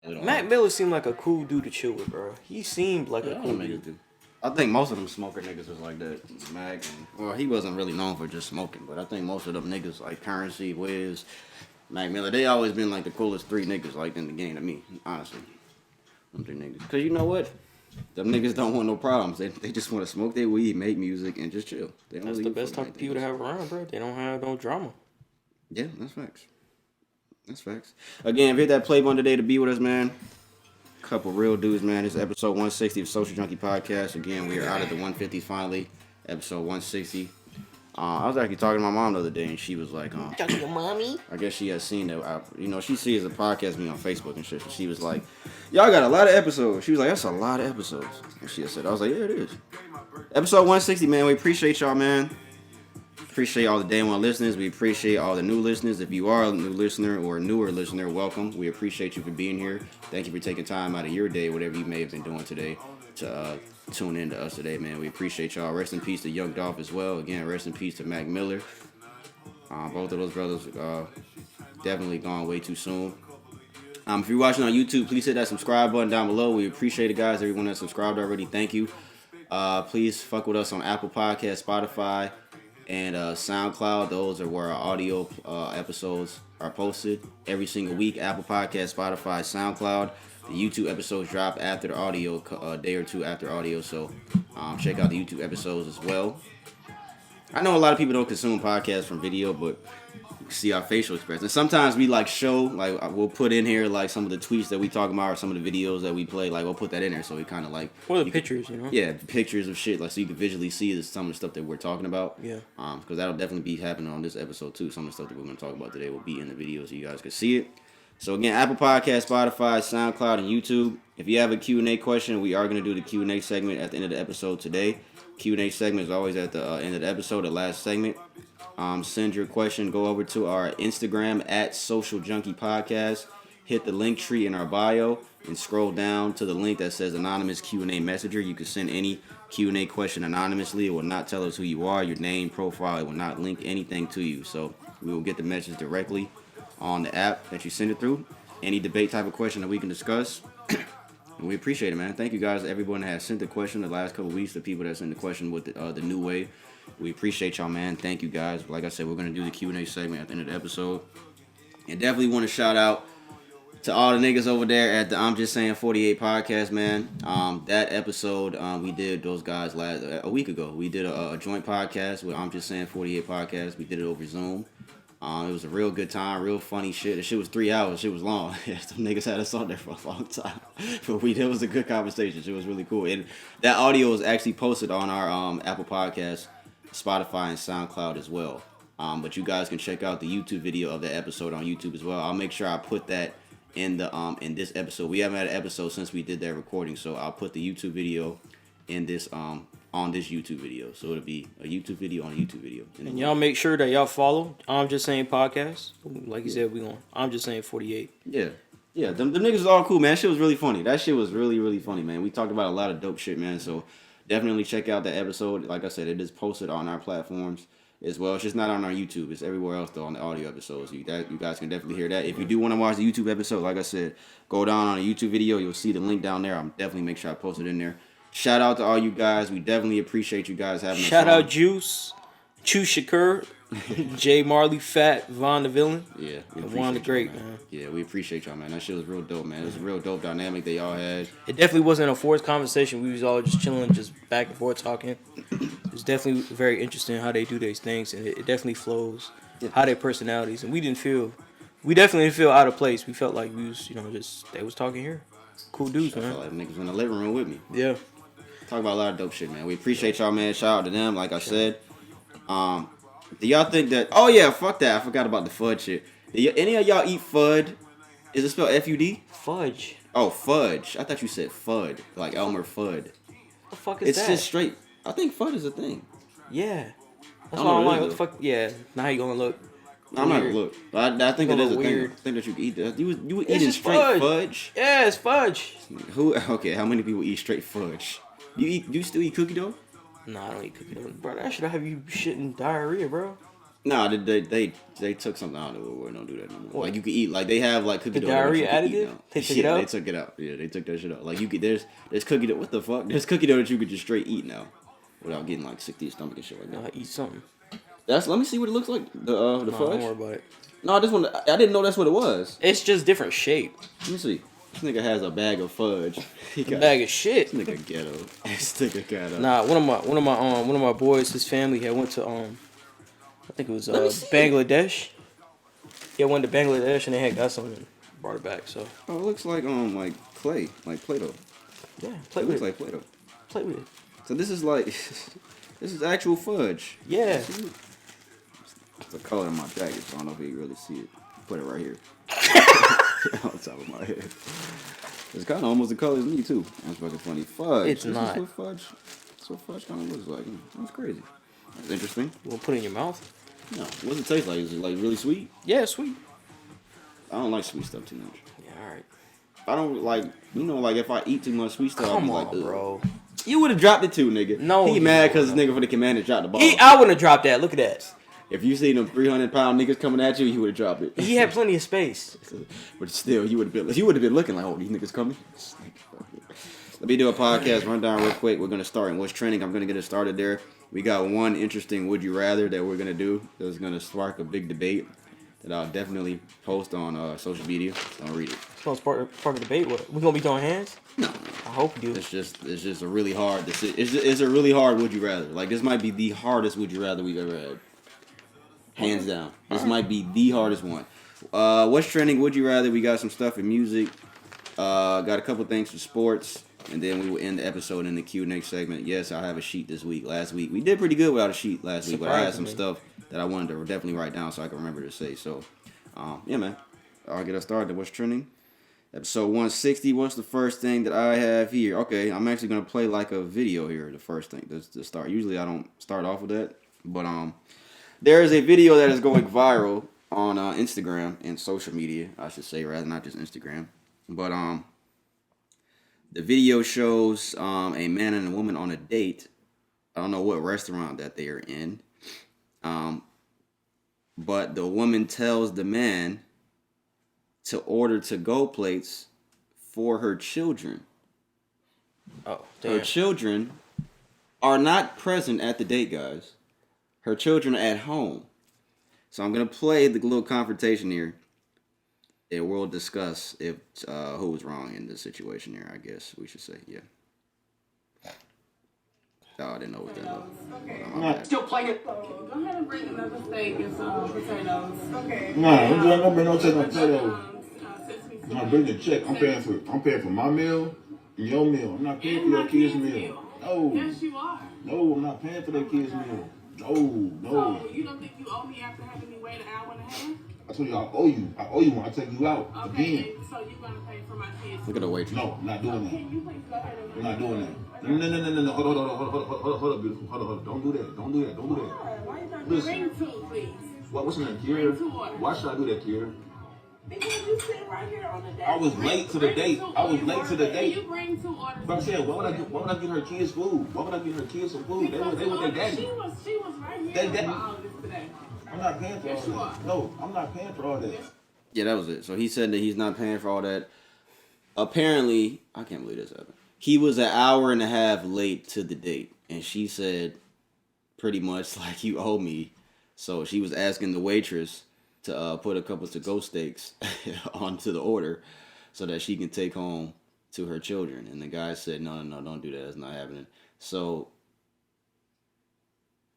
Mac Miller seemed like a cool dude to chill with, bro. He seemed like a cool dude. I think most of them smoker niggas was like that. Mac, he wasn't really known for just smoking, but I think most of them niggas like Currency, Wiz, Mac Miller, they always been like the coolest three niggas like in the game to me, honestly. Them three niggas. Cause you know what? Them niggas don't want no problems. They just want to smoke their weed, make music, and just chill. That's the best type of people to have around, bro. They don't have no drama. Yeah, that's facts. That's facts. Again, if you hit that play button today to be with us, man. Couple real dudes, man. This is episode 160 of Social Junkie Podcast. Again, we are out of the 150s finally. Episode 160. I was actually talking to my mom the other day, and she was like, Talking to your mommy? I guess she has seen that. She sees the podcast me on Facebook and shit. So she was like, y'all got a lot of episodes. She was like, that's a lot of episodes. And she said, I was like, yeah, it is. Episode 160, man. We appreciate y'all, man. Appreciate all the day one listeners. We appreciate all the new listeners. If you are a new listener or a newer listener, welcome. We appreciate you for being here. Thank you for taking time out of your day, whatever you may have been doing today, to tune in to us today, man. We appreciate y'all. Rest in peace to Young Dolph as well. Again, rest in peace to Mac Miller. Both of those brothers definitely gone way too soon. If you're watching on YouTube, please hit that subscribe button down below. We appreciate it, guys. Everyone that subscribed already, thank you. Please fuck with us on Apple Podcasts, Spotify, and SoundCloud. Those are where our audio episodes are posted every single week. Apple Podcasts, Spotify, SoundCloud. The YouTube episodes drop after the audio, a day or two after audio. So check out the YouTube episodes as well. I know a lot of people don't consume podcasts from video, but you can see our facial expressions. Sometimes we we'll put in here like some of the tweets that we talk about or some of the videos that we play. Like we'll put that in there so we kind of like. Or the pictures, you know. Yeah, pictures of shit, like so you can visually see some of the stuff that we're talking about. Yeah. Because that'll definitely be happening on this episode too. Some of the stuff that we're going to talk about today will be in the video so you guys can see it. So again, Apple Podcasts, Spotify, SoundCloud, and YouTube. If you have a Q&A question, we are going to do the Q&A segment at the end of the episode today. Q&A segment is always at the end of the episode, the last segment. Send your question. Go over to our Instagram at Social Junkie Podcast. Hit the link tree in our bio and scroll down to the link that says Anonymous Q&A Messenger. You can send any Q&A question anonymously. It will not tell us who you are, your name, profile. It will not link anything to you. So we will get the message directly on the app that you send it through. Any debate type of question that we can discuss. And we appreciate it, man. Thank you guys, everyone that has sent the question the last couple of weeks, the people that sent the question with the new way. We appreciate y'all, man. Thank you guys. Like I said, we're going to do the Q&A segment at the end of the episode. And definitely want to shout out to all the niggas over there at the I'm Just Saying 48 podcast, man. That episode we did those guys a week ago. We did a joint podcast with I'm Just Saying 48 podcast. We did it over Zoom. It was a real good time, real funny shit. The shit was 3 hours. Shit was long. Some niggas had us on there for a long time. But it was a good conversation. It was really cool. And that audio was actually posted on our Apple Podcasts, Spotify, and SoundCloud as well. But you guys can check out the YouTube video of that episode on YouTube as well. I'll make sure I put that in in this episode. We haven't had an episode since we did that recording, so I'll put the YouTube video in this on this YouTube video. So it'll be a YouTube video on a YouTube video. And y'all make sure that y'all follow I'm Just Saying Podcast. Like you said, we on I'm Just Saying 48. Yeah. Yeah, them niggas is all cool, man. That shit was really funny. That shit was really, really funny, man. We talked about a lot of dope shit, man. So definitely check out that episode. Like I said, it is posted on our platforms as well. It's just not on our YouTube. It's everywhere else, though, on the audio episodes. So you guys can definitely hear that. If you do want to watch the YouTube episode, like I said, go down on a YouTube video. You'll see the link down there. I'll definitely make sure I post it in there. Shout out to all you guys. We definitely appreciate you guys having us. Shout out Juice, Chu Shakur, Jay Marley, Fat, Von the Villain. Yeah. And Juan the Great, man. Yeah, we appreciate y'all, man. That shit was real dope, man. It was a real dope dynamic that y'all had. It definitely wasn't a forced conversation. We was all just chilling, just back and forth talking. It was definitely very interesting how they do these things, and it definitely flows, how their personalities. And we definitely didn't feel out of place. We felt like we was, they was talking here. Cool dudes, man. I felt like niggas in the living room with me. Yeah. Talk about a lot of dope shit, man. We appreciate y'all, man. Shout out to them, like I said. Do y'all think that... Oh, yeah, fuck that. I forgot about the fudge shit. Any of y'all eat fud? Is it spelled F-U-D? Fudge. Oh, fudge. I thought you said fud. Like Elmer Fudd. What the fuck is that? It's just straight... I think fud is a thing. Yeah. That's why I'm like, what the fuck... Yeah. Now how you gonna look? I'm not gonna look. But I think it is a thing. I think that you can eat that. You eating straight fudge? Yeah, it's fudge. Okay, how many people eat straight fudge? You still eat cookie dough? Nah, I don't eat cookie dough. Bro, that should have you shitting diarrhea, bro. No, they took something out of it where don't do that no more. Like you could eat, like they have like cookie The dough. diarrhea additive? They took it out? They took it out. Yeah, they took that shit out. Like you could, there's cookie dough. What the fuck? There's cookie dough that you could just straight eat now, without getting like sick to your stomach and shit like that. Eat something. Let me see what it looks like. The fudge. Don't worry about it. No, this one I didn't know that's what it was. It's just different shape. Let me see. This nigga has a bag of fudge. A bag of shit. This nigga ghetto. This nigga ghetto. Nah, one of my boys, his family had went to I think it was Bangladesh. Yeah, went to Bangladesh and they had got something and brought it back. So. Oh, it looks like clay, like Play-Doh. Yeah, play with it. Looks like Play-Doh. Play with it. So this is like, this is actual fudge. Yeah. It's the color of my jacket, so I don't know if you can really see it. Put it right here. On top of my head. It's kind of almost the color as me too. That's fucking funny. Fudge. It's not. That's what fudge kind of looks like. That's crazy. That's interesting. You want to put it in your mouth? No. What does it taste like? Is it like really sweet? Yeah, sweet. I don't like sweet stuff too much. Yeah, all right. I don't like, like if I eat too much sweet stuff, I'll be like, bro. You would have dropped it too, nigga. No. He mad because this nigga for the commander dropped the ball. I wouldn't have dropped that. Look at that. If you seen them 300-pound niggas coming at you, he would have dropped it. He had plenty of space. But still, you would have been looking like, oh, these niggas coming. Let me do a podcast rundown real quick. We're gonna start in what's trending. I'm gonna get it started there. We got one interesting would you rather that we're gonna do. That's gonna spark a big debate that I'll definitely post on social media. Don't read it. It's gonna spark a debate. What? We gonna be throwing hands? No. I hope you do. It's just a really hard. It's a really hard would you rather. Like this might be the hardest would you rather we've ever had. Hands down. This might be the hardest one. What's trending? Would you rather? We got some stuff in music. Got a couple things for sports. And then we will end the episode in the Q&A segment. Yes, I have a sheet this week. Last week, we did pretty good without a sheet last week. But I had some stuff that I wanted to definitely write down so I can remember to say. So, yeah, man. I'll get us started. What's trending? Episode 160. What's the first thing that I have here? Okay, I'm actually going to play like a video here. The first thing to start. Usually I don't start off with that. But, there is a video that is going viral on Instagram and social media, I should say, rather not just Instagram. But the video shows a man and a woman on a date. I don't know what restaurant that they are in. But the woman tells the man to order to-go plates for her children. Oh, damn. Her children are not present at the date, guys. Her children are at home. So I'm going to play the little confrontation here. And we'll discuss if who was wrong in this situation here, I guess we should say. Yeah. Oh, I didn't know what that was. Okay. Still playing it. Go ahead and bring another steak and some potatoes. Okay. No, don't bring no steak and potatoes. I'm bringing the check. I'm paying for my meal and your meal. I'm not paying for your kids' meal. No. Yes, you are. No, I'm not paying for their kids' meal. No. So you don't think you owe me after having me wait an hour and a half? I told you I owe you. I owe you when I take you out. Okay, Again. so you're gonna pay for my kids. Look at the waitress. No, I'm not doing that. Can you please go ahead and I'm not doing that. No. Hold up, beautiful. Hold up. Don't do that. Don't do that. Why you not Listen. bring two, please? What's in that, Kiera? Bring 2 orders. Why should I do that, Kiera? Because you sit right here on the desk. I was late to the date. You bring 2 orders. But I'm saying, why would I get her kids food? Why would I get her kids some food? They with their daddy. She was right here They for daddy. all of this today. I'm not paying for all Yes, you are. that. No, I'm not paying for all that. Yeah, that was it. So he said that he's not paying for all that. Apparently, I can't believe this happened. He was an hour and a half late to the date. And she said pretty much like, you owe me. So she was asking the waitress to put a couple to-go steaks onto the order so that she can take home to her children. And the guy said, no, don't do that. That's not happening. So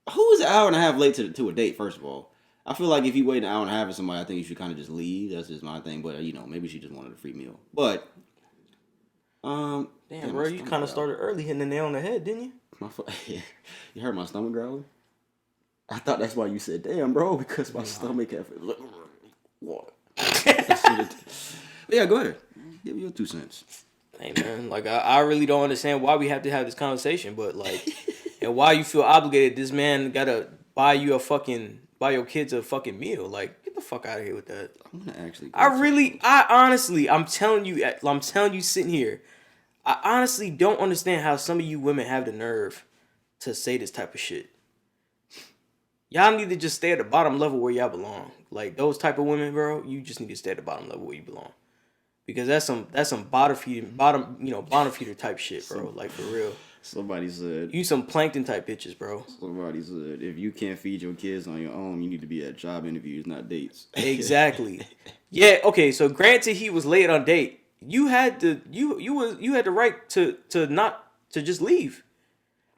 who is an hour and a half late to a date, first of all? I feel like if you wait an hour and a half for somebody, I think you should kind of just leave. That's just my thing. But, maybe she just wanted a free meal. But, Damn, bro, you kind of started early hitting the nail on the head, didn't you? You heard my stomach growling? I thought that's why you said, damn, bro, because my stomach had... What? Yeah, go ahead. Give me your 2 cents. Hey, man, like, I really don't understand why we have to have this conversation, but, like, and why you feel obligated this man gotta buy your kids a fucking meal. Like, get the fuck out of here with that. I'm gonna actually... I'm telling you sitting here, I honestly don't understand how some of you women have the nerve to say this type of shit. y'all need to just stay at the bottom level where y'all belong. Like those type of women, bro, you just need to stay at the bottom level where you belong. Because that's some bottom feeder type shit, bro. Like for real. Somebody said you some plankton type bitches, bro. Somebody said if you can't feed your kids on your own, you need to be at job interviews, not dates. Exactly. Yeah. Okay. So granted, he was late on date. You had the right to just leave.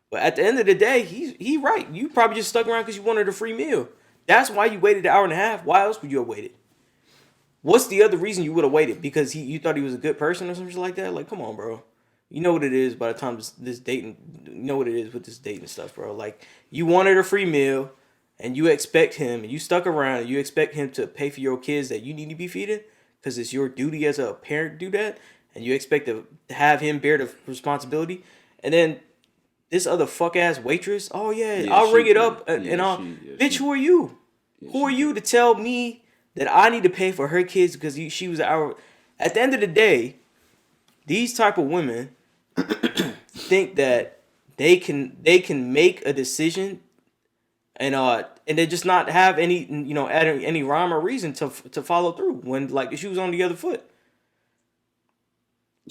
But at the end of the day, he right. You probably just stuck around because you wanted a free meal. That's why you waited an hour and a half. Why else would you have waited? What's the other reason you would have waited? Because you thought he was a good person or something like that? Like, come on, bro. You know what it is by the time this dating, you know what it is with this dating stuff, bro. Like, you wanted a free meal, and you expect him, and you stuck around, and you expect him to pay for your kids that you need to be feeding, because it's your duty as a parent to do that, and you expect to have him bear the responsibility, and then this other fuck-ass waitress, oh yeah I'll ring it up, and I'll, bitch, who are you? Who are you to tell me that I need to pay for her kids because she was our... At the end of the day, these type of women think that they can make a decision and they just not have any any rhyme or reason to follow through when like the shoe's on the other foot.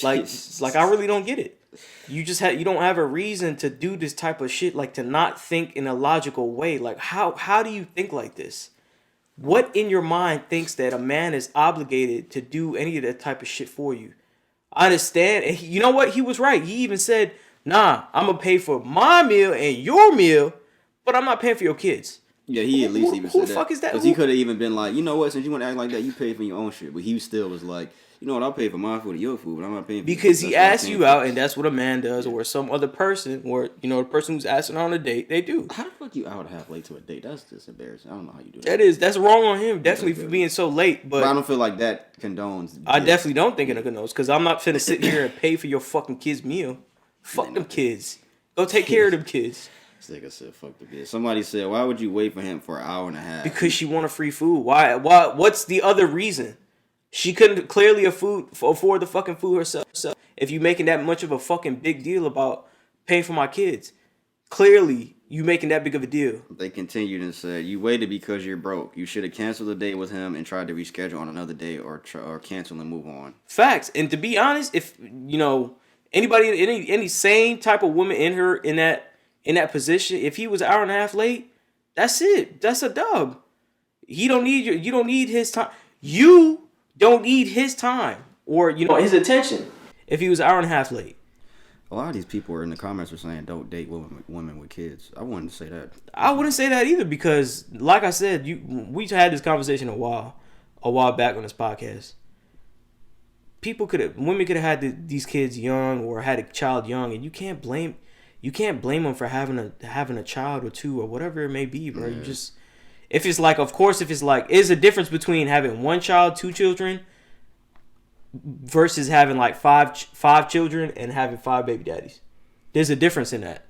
Like I really don't get it. You don't have a reason to do this type of shit, like to not think in a logical way. Like how do you think like this? What in your mind thinks that a man is obligated to do any of that type of shit for you? I understand. And you know what? He was right. He even said, nah, I'm going to pay for my meal and your meal, but I'm not paying for your kids. Yeah, he at least even said that. Who the fuck is that? Because he could have even been like, you know what, since you want to act like that, you pay for your own shit. But he still was like, you know what, I'll pay for my food and your food, but I'm not paying for because he asked you out, and that's what a man does, or some other person, or, the person who's asking on a date, they do. How the fuck you hour and a half late to a date? That's just embarrassing. I don't know how you do that. That's wrong on him, definitely, for being so late, but I don't feel like that condones. I definitely don't think it condones, because I'm not finna sit here and pay for your fucking kids' meal. Fuck them kids. Go take care of them kids. This nigga said, fuck the bitch. Somebody said, why would you wait for him for an hour and a half? Because she wanted free food. Why? What's the other reason? She couldn't clearly afford the fucking food herself. If you making that much of a fucking big deal about paying for my kids, clearly you making that big of a deal. They continued and said, you waited because you're broke. You should have canceled the date with him and tried to reschedule on another day or cancel and move on. Facts. And to be honest, if, anybody, any sane type of woman in that position, if he was an hour and a half late, that's it. That's a dub. You don't need his time. You don't need his time or, his attention if he was an hour and a half late. A lot of these people are in the comments are saying don't date women with kids. I wouldn't say that. I wouldn't say that either because, like I said, we had this conversation a while back on this podcast. Women could have had these kids young or had a child young, and you can't blame them for having a child or two or whatever it may be, bro. Yeah. Is a difference between having one child, two children, versus having like five children and having 5 baby daddies. There's a difference in that.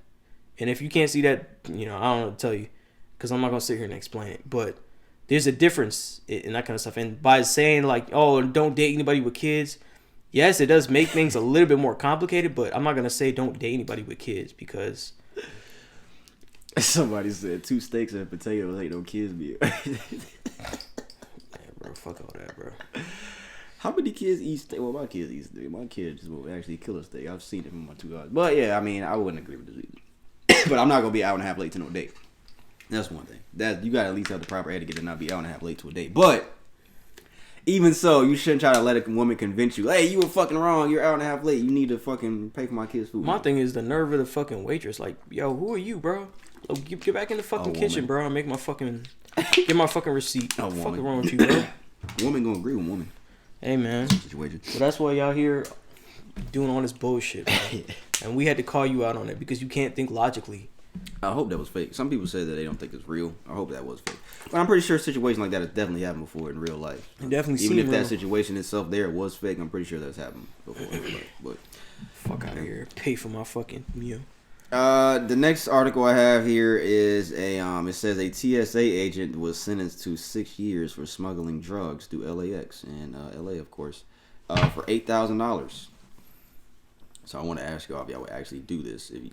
And if you can't see that, I don't know what to tell you, because I'm not going to sit here and explain it. But there's a difference in that kind of stuff. And by saying like, oh, don't date anybody with kids, yes, it does make things a little bit more complicated, but I'm not going to say don't date anybody with kids because... Somebody said 2 steaks and potatoes ain't no kids meal. Yeah, bro, fuck all that, bro. How many kids eat steak? Well, my kids eat steak. My kids will actually kill a steak. I've seen it from my 2 guys. But yeah, I mean, I wouldn't agree with this either. But I'm not gonna be an hour and a half late to no date. That's one thing. That you gotta at least have the proper etiquette to not be an hour and a half late to a date. But even so, you shouldn't try to let a woman convince you, hey, you were fucking wrong. You're an hour and a half late. You need to fucking pay for my kids' food. My thing is the nerve of the fucking waitress. Like, yo, who are you, bro? Get back in the fucking kitchen, bro, and get my fucking receipt. What the fuck is wrong with you, bro? Woman gonna agree with woman. Hey, man. So that's why y'all here doing all this bullshit, man. And we had to call you out on it because you can't think logically. I hope that was fake. Some people say that they don't think it's real. I hope that was fake. But I'm pretty sure a situation like that has definitely happened before in real life. Definitely Even if real. that situation itself there was fake, I'm pretty sure that's happened before. But fuck out of here. Pay for my fucking meal. The next article I have here is it says a TSA agent was sentenced to 6 years for smuggling drugs through LAX and LA, of course, for $8,000. So I want to ask y'all if y'all would actually do this. If you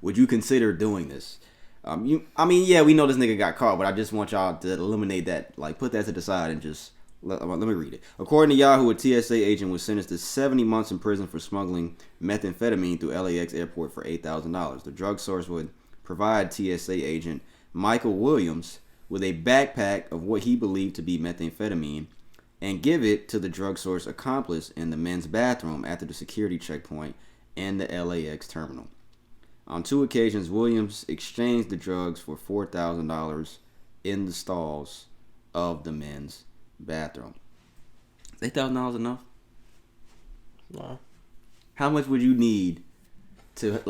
would you consider doing this? We know this nigga got caught, but I just want y'all to eliminate that. Like, put that to the side and just let me read it. According to Yahoo, a TSA agent was sentenced to 70 months in prison for smuggling methamphetamine through LAX airport for $8,000. The drug source would provide TSA agent Michael Williams with a backpack of what he believed to be methamphetamine and give it to the drug source accomplice in the men's bathroom after the security checkpoint in the LAX terminal. On 2 occasions, Williams exchanged the drugs for $4,000 in the stalls of the men's bathroom. Is $8,000 enough? No. How much would you need to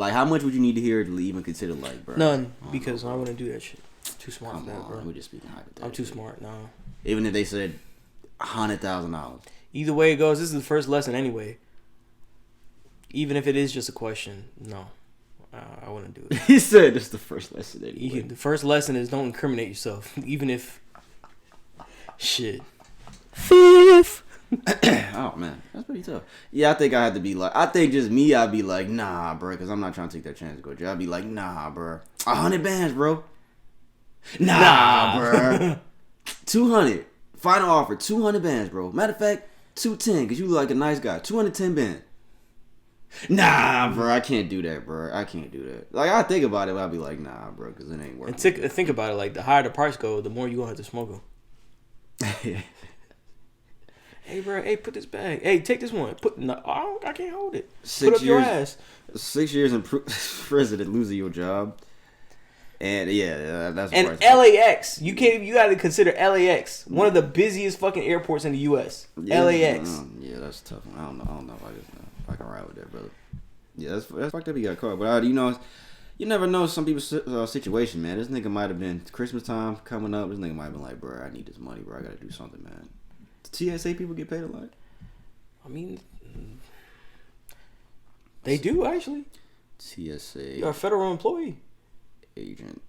hear to even consider, like, bro? None, because I wouldn't do that shit. Too smart Come for that, on, bro. we're just speaking hypothetically. I'm too smart, no. Even if they said $100,000. Either way it goes, this is the first lesson anyway. Even if it is just a question, no. I wouldn't do it. He said it's the first lesson anyway. The first lesson is don't incriminate yourself. Even if... Shit. Fifth. Oh, man. That's pretty tough. Yeah, I think I had to be like... I think just me, I'd be like, nah, bro. Because I'm not trying to take that chance to go to jail. I'd be like, nah, bro. 100 bands, bro. Nah, bro. 200. Final offer. 200 bands, bro. Matter of fact, 210. Because you look like a nice guy. 210 bands. Nah, bro, I can't do that, bro. I can't do that. Like, I think about it, but I'll be like, nah, bro, because it ain't working. And think about it, like, the higher the price go, the more you gonna have to smoke them. Hey, bro, hey, put this bag. Hey, take this one. I can't hold it. Put up your ass. 6 years in prison and losing your job. And, yeah, that's and LAX. You got to consider LAX. One of the busiest fucking airports in the U.S. Yeah, LAX. Yeah, that's tough. I don't know if I can ride with that, brother. Yeah, that's fucked up. He got caught, but you never know some people's situation, man. This nigga might have been Christmas time coming up. This nigga might have been like, bro, I need this money, bro. I gotta do something, man. TSA people get paid a lot. I mean, they do actually. TSA. You're a federal employee. Agent,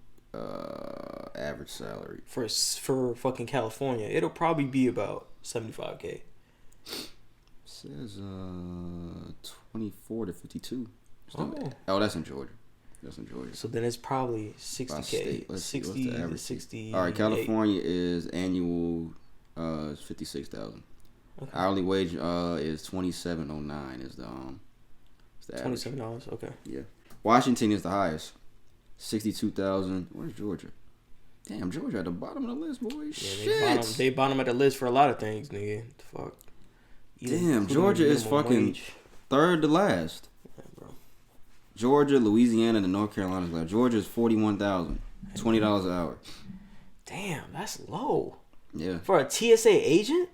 average salary for fucking California, it'll probably be about $75K. Says 24 to 52. Oh, that's in Georgia. That's in Georgia. So then it's probably $60K. Let's see, 60 what's the average? 60. All right, California is annual is 56,000. Okay. Hourly wage is $27.09 is the average. $27. Okay. Yeah. Washington is the highest. 62,000. Where's Georgia? Damn, Georgia at the bottom of the list, boy. Yeah, they bottom at the list for a lot of things, nigga. Fuck. Damn, Georgia is fucking wage. Third to last. Yeah, bro. Georgia, Louisiana, and North Carolina is last. Georgia is 41,000. $20 an hour. Damn, that's low. Yeah. For a TSA agent?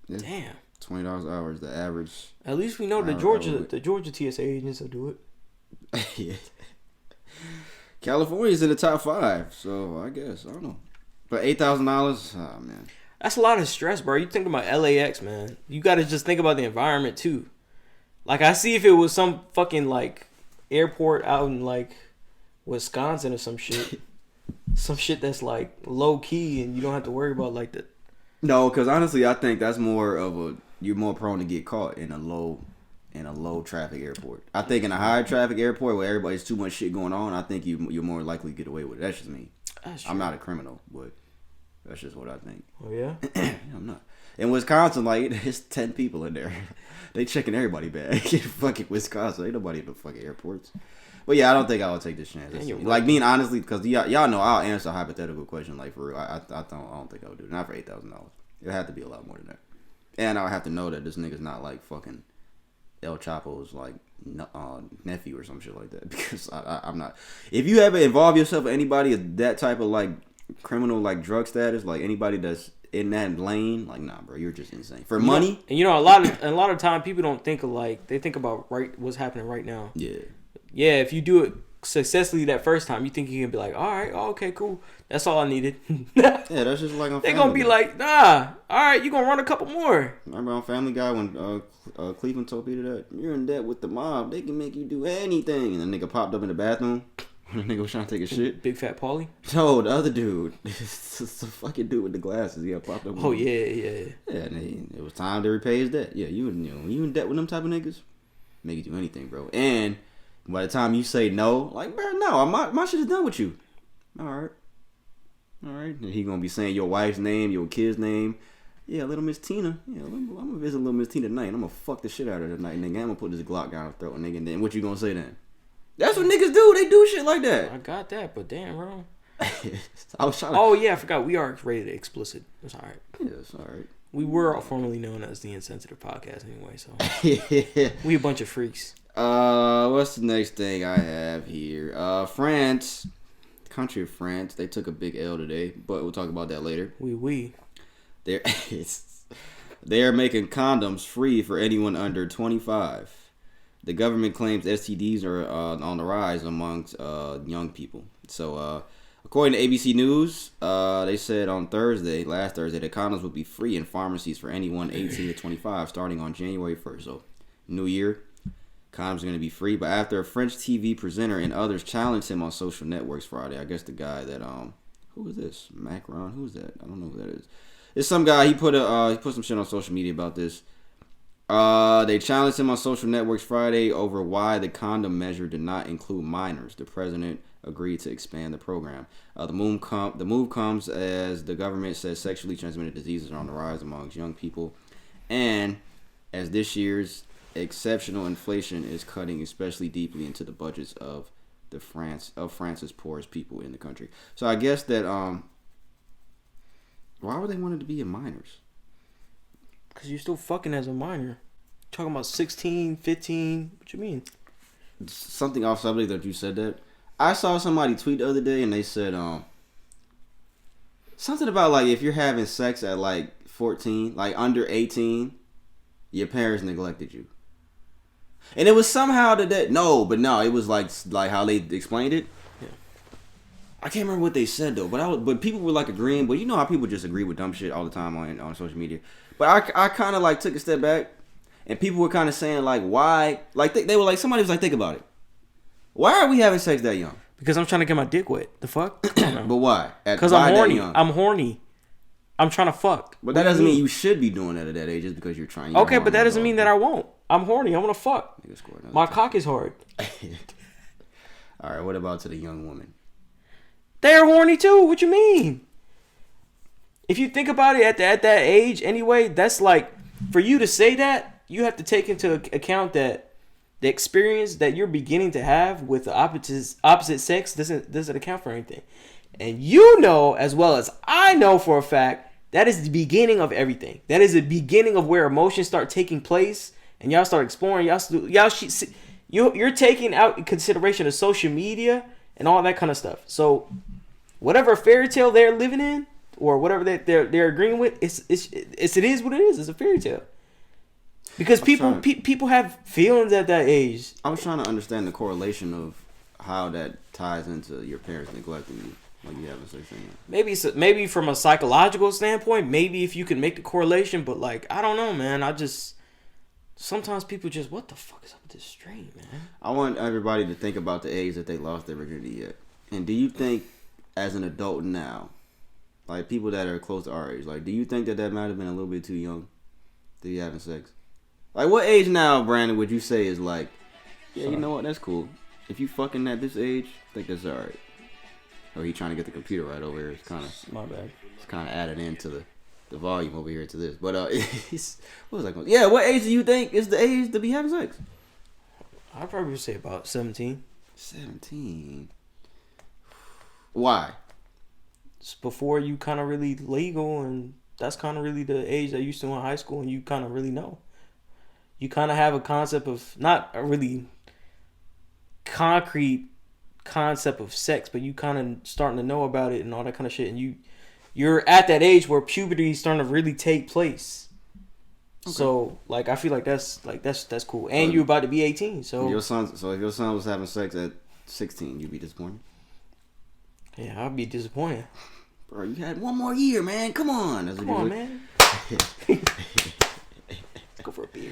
Yeah. Damn. $20 an hour is the average. At least we know the Georgia TSA agents will do it. Yeah. California's in the top 5, so I guess I don't know. But $8,000, oh man, that's a lot of stress, bro. You think about LAX, man. You got to just think about the environment too. Like, I see if it was some fucking like airport out in like Wisconsin or some shit, some shit that's like low key and you don't have to worry about like that. No, because honestly, I think that's more of you're more prone to get caught in a low traffic airport. I think in a high traffic airport where everybody's too much shit going on, I think you're more likely to get away with it. That's just me. That's true. I'm not a criminal, but that's just what I think. Oh yeah? Yeah, I'm not. In Wisconsin, like, it's 10 people in there. They checking everybody back. In fucking Wisconsin, ain't nobody at the fucking airports. But yeah, I don't think I would take this chance. Like, being honestly, because y'all know I'll answer a hypothetical question, like, for real. I don't think I would do it. Not for $8,000. It'd have to be a lot more than that. And I'll have to know that this nigga's not like fucking El Chapo's like nephew or some shit like that, because I'm not. If you ever involve yourself with anybody of that type of like criminal like drug status, like anybody that's in that lane, like, nah, bro, you're just insane for money. And you know, a lot of time people don't think alike. They think about what's happening right now. Yeah. If you do it successfully that first time, you think you can be like, all right, okay, cool, that's all I needed. Yeah, that's just like on they're gonna be like, nah, all right, you gonna run a couple more. Remember on Family Guy when Cleveland told Peter that you're in debt with the mob, they can make you do anything, and the nigga popped up in the bathroom. The nigga was trying to take a shit. Big Fat Paulie? No, the other dude. It's the fucking dude with the glasses. Yeah, popped up. Oh, yeah. Yeah, and it was time to repay his debt. Yeah, you in debt with them type of niggas, make you do anything, bro. And By the time you say no, like, bro, no, my shit is done with you. All right. And he gonna be saying your wife's name, your kid's name. Yeah, little Miss Tina. Yeah, I'm gonna visit little Miss Tina tonight. And I'm gonna fuck the shit out of her tonight, nigga. I'm gonna put this Glock down her throat, nigga. And then what you gonna say then? That's what niggas do. They do shit like that. I got that, but damn, bro. I was trying to... Oh yeah, I forgot. We are rated explicit. It's all right. Yeah, it's all right. We were formerly known as the Insensitive Podcast anyway, so we a bunch of freaks. What's the next thing I have here? France, country of France, they took a big L today, but we'll talk about that later. They're making condoms free for anyone under 25. The government claims STDs are on the rise amongst young people. So, according to ABC News, they said on last Thursday, that condoms would be free in pharmacies for anyone 18 to 25 starting on January 1st. So, New Year, condoms are going to be free. But after a French TV presenter and others challenged him on social networks Friday, I guess the guy that, who is this? Macron? Who's that? I don't know who that is. It's some guy, he put some shit on social media about this. They challenged him on social networks Friday over why the condom measure did not include minors. The president agreed to expand the program. The move comes as the government says sexually transmitted diseases are on the rise amongst young people, and as this year's exceptional inflation is cutting especially deeply into the budgets of France's poorest people in the country. So I guess that why would they want it to be in minors? Because you're still fucking as a minor. Talking about 16, 15. What you mean? Something off subject that you said that. I saw somebody tweet the other day and they said something about like if you're having sex at like 14, like under 18, your parents neglected you. And it was somehow it was like how they explained it. Yeah. I can't remember what they said though, but people were like agreeing. But you know how people just agree with dumb shit all the time on social media. But I kind of like took a step back, and people were kind of saying like, why? Like they were like, somebody was like, think about it. Why are we having sex that young? Because I'm trying to get my dick wet. The fuck? But why? Because I'm horny. I'm horny. I'm trying to fuck. But that doesn't mean you should be doing that at that age just because you're trying. Okay, but that doesn't mean that I won't. I'm horny. I want to fuck. My cock is hard. All right. What about to the young woman? They're horny too. What you mean? If you think about it at that age anyway, that's like, for you to say that, you have to take into account that the experience that you're beginning to have with the opposite sex doesn't account for anything. And you know as well as I know for a fact, that is the beginning of everything. That is the beginning of where emotions start taking place and y'all start exploring. You're taking out consideration of social media and all that kind of stuff. So whatever fairy tale they're living in, or whatever they're agreeing with, it is what it is. It's a fairy tale. Because people have feelings at that age. I was trying to understand the correlation of how that ties into your parents neglecting you, like you haven't said anything. Maybe from a psychological standpoint, maybe if you can make the correlation, but like I don't know, man. Sometimes people just, what the fuck is up with this stream, man? I want everybody to think about the age that they lost their virginity yet. And do you think, as an adult now, like people that are close to our age, like do you think that might have been a little bit too young to be having sex? Like what age now, Brandon, would you say is like, yeah, you know what, that's cool. If you fucking at this age, I think that's alright. Or he trying to get the computer right over here. It's kind of my bad. It's kind of added into the volume over here to this. But what was I going? Yeah, what age do you think is the age to be having sex? I'd probably say about 17. 17. Why? It's before you kind of really legal, and that's kind of really the age that you used to in high school, and you kind of really know. You kind of have a concept of, not a really concrete concept of sex, but you kind of starting to know about it and all that kind of shit, and you're at that age where puberty is starting to really take place. Okay. So like I feel like that's cool, and you're about to be 18. So if your son was having sex at 16, you'd be disappointed. Yeah, I'd be disappointed. Bro, you had one more year, man. Come on. Come on, man. Let's go for a beer.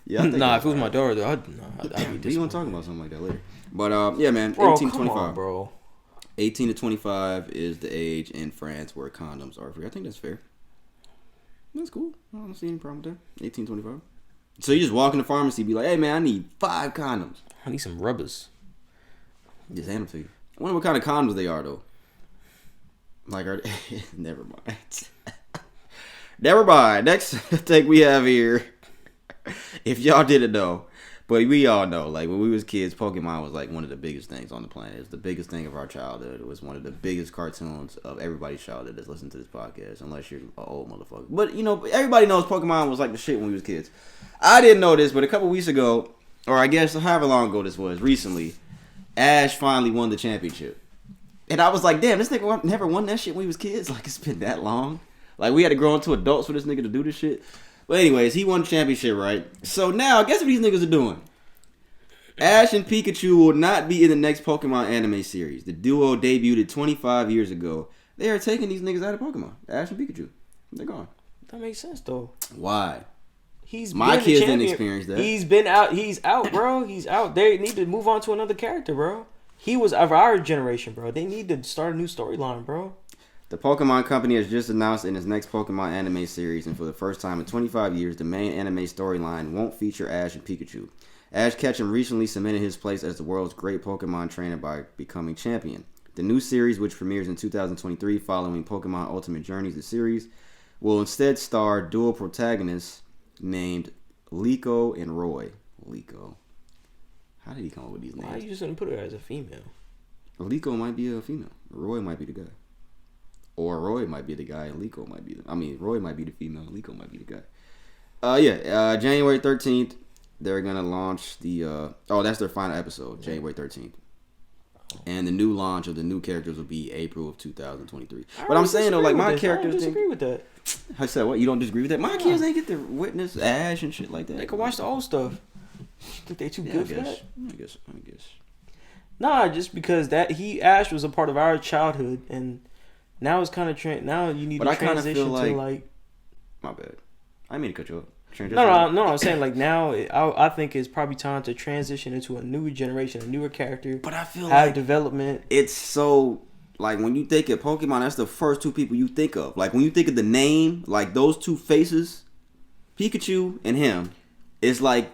Yeah, nah, if it was my daughter, though, I'd be disappointed. We want to talk about something like that later. But, yeah, man, bro, 18 to 25. On, bro. 18 to 25 is the age in France where condoms are free. I think that's fair. That's cool. I don't see any problem with that. 18 to 25. So you just walk in the pharmacy, be like, "Hey man, I need 5 condoms. I need some rubbers." Just hand them to you. I wonder what kind of condoms they are though. Like, never mind. Never mind. Next thing we have here, if y'all didn't know, but we all know, like when we was kids, Pokemon was like one of the biggest things on the planet. It was the biggest thing of our childhood. It was one of the biggest cartoons of everybody's childhood that's listening to this podcast, unless you're an old motherfucker. But you know, everybody knows Pokemon was like the shit when we was kids. I didn't know this, but a couple weeks ago, or I guess however long ago this was, recently, Ash finally won the championship. And I was like, damn, this nigga never won that shit when we was kids. Like, it's been that long. Like, we had to grow into adults for this nigga to do this shit. But anyways, he won the championship, right? So now, guess what these niggas are doing? Ash and Pikachu will not be in the next Pokemon anime series. The duo debuted 25 years ago. They are taking these niggas out of Pokemon. Ash and Pikachu. They're gone. That makes sense, though. Why? My kids didn't experience that. He's been out. He's out, bro. He's out. They need to move on to another character, bro. He was of our generation, bro. They need to start a new storyline, bro. The Pokemon Company has just announced in its next Pokemon anime series, and for the first time in 25 years, the main anime storyline won't feature Ash and Pikachu. Ash Ketchum recently cemented his place as the world's great Pokemon trainer by becoming champion. The new series, which premieres in 2023 following Pokemon Ultimate Journeys, the series, will instead star dual protagonists named Liko and Roy. Liko. How did he come up with these names? Why are you just gonna put her as a female? Liko might be a female. Roy might be the guy. Or Roy might be the guy and Liko might be Roy might be the female and Liko might be the guy. January 13th, they're gonna launch the that's their final episode, January 13th. And the new launch of the new characters will be April of 2023. But I'm saying though, like my characters I disagree with that. I said what? You don't disagree with that? My kids ain't get to witness Ash and shit like that. They can watch the old stuff. You think they too good for that? I guess. Nah, just because Ash was a part of our childhood, and now it's kind of now you need to transition to like. My bad. I didn't mean to cut you off. No. I'm saying like now, I think it's probably time to transition into a new generation, a newer character. But I feel have like development. It's so like when you think of Pokemon, that's the first two people you think of. Like when you think of the name, like those two faces, Pikachu and him, it's like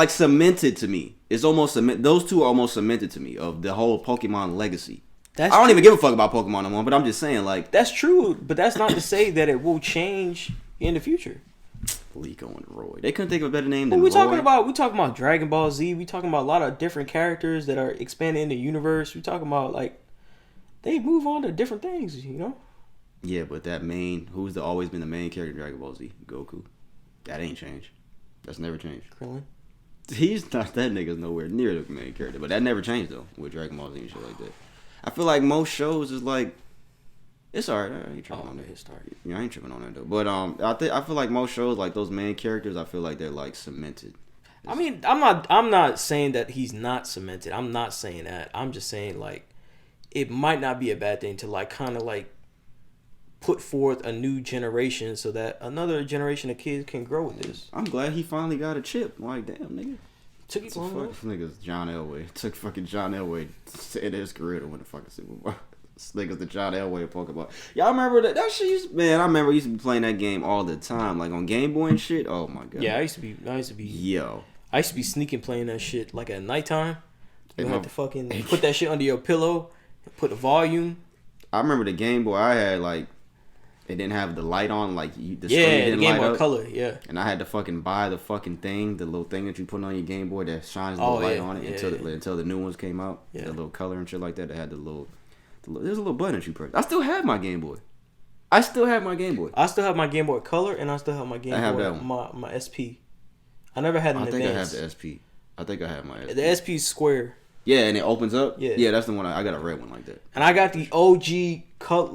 cemented to me. It's almost those two are almost cemented to me of the whole Pokemon legacy. I don't even give a fuck about Pokemon no more, but I'm just saying like that's true, but that's not to say that it will change in the future. Liko and Roy. They couldn't think of a better name than we Roy. talking about Dragon Ball Z. We talking about a lot of different characters that are expanding the universe. We talking about like they move on to different things, you know? Yeah, but who's always been the main character in Dragon Ball Z? Goku. That ain't changed. That's never changed. Krillin. He's not that nigga's nowhere near the main character, but that never changed though with Dragon Ball Z and shit like that. I feel like most shows is like it's alright. I ain't tripping on that. Yeah, I ain't tripping on that though. But I feel like most shows like those main characters, I feel like they're like cemented. I mean, I'm not saying that he's not cemented. I'm not saying that. I'm just saying like it might not be a bad thing to like kind of like put forth a new generation so that another generation of kids can grow with this. I'm glad he finally got a chip. Like damn, nigga. Took it long enough. Niggas John Elway. Took fucking John Elway to end his career to win the fucking Super Bowl. This nigga's the John Elway of Pokemon. Y'all remember that shit I remember I used to be playing that game all the time. Like on Game Boy and shit. Oh my god. Yeah, I used to be Yo. I used to be sneaking playing that shit like at nighttime. You had to fucking put that shit under your pillow and put the volume. I remember the Game Boy I had like it didn't have the light on, like the screen didn't the Game light Boy up. Color, yeah. And I had to fucking buy the fucking thing, the little thing that you put on your Game Boy that shines the little light on it until the new ones came out. Yeah. The little color and shit like that. They had there's a little button that you press. I still have my Game Boy. I still have my Game Boy Color, and I still have my Game have Boy, that one. my SP. I never had an I think advanced. I have the SP. I think I have my SP. The SP's square. Yeah, and it opens up. Yeah, that's the one. I got a red one like that. And I got the OG color,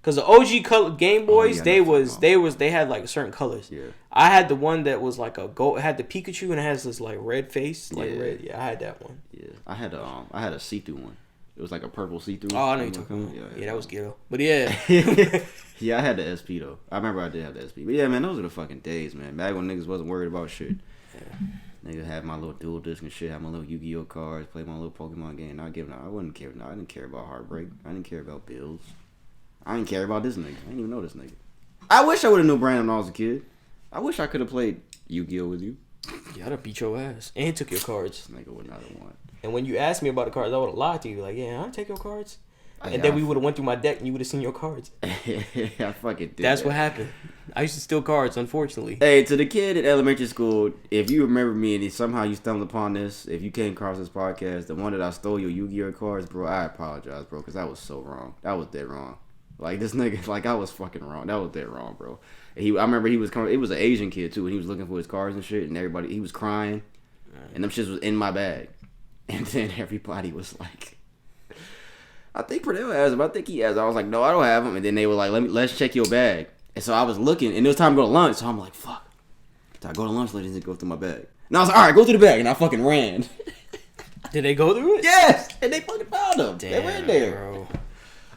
because the OG color Game Boys, they had like certain colors. Yeah. I had the one that was like a gold. It had the Pikachu and it has this like red face, red. Yeah, I had that one. Yeah, I had a see-through one. It was like a purple see-through. Oh, I know you're talking about. Yeah, that was ghetto. But yeah. Yeah, I had the SP though. I remember I did have the SP. But yeah, man, those are the fucking days, man. Back when niggas wasn't worried about shit. Yeah. Nigga had my little dual disc and shit. Had my little Yu-Gi-Oh cards. Played my little Pokemon game. I wouldn't care. I didn't care about Heartbreak. I didn't care about bills. I didn't care about this nigga. I didn't even know this nigga. I wish I would have knew Brandon when I was a kid. I wish I could have played Yu-Gi-Oh with you. Yeah, I'd have beat your ass and took your cards. Nigga would not have won. And when you asked me about the cards, I would have lied to you. Like, yeah, I'll take your cards. And Yeah, then we would have went through my deck and you would have seen your cards. I fucking did. That's what happened. I used to steal cards, unfortunately. Hey, to the kid in elementary school, if you remember me and somehow you stumbled upon this, if you came across this podcast, the one that I stole your Yu-Gi-Oh cards, bro, I apologize, bro, because that was so wrong. That was dead wrong. Like, this nigga, like, I was fucking wrong. That was dead wrong, bro. And I remember he was coming, it was an Asian kid, too, and he was looking for his cards and shit, and everybody, he was crying, and them shits was in my bag. And then everybody was like, I think Pernell has them. I think he has them. I was like, no, I don't have them. And then they were like, let's check your bag. And so I was looking, and it was time to go to lunch. So I'm like, fuck. So I go to lunch, ladies, and go through my bag. And I was like, all right, go through the bag. And I fucking ran. Did they go through it? Yes. And they fucking found them. Damn, they were in there. Bro.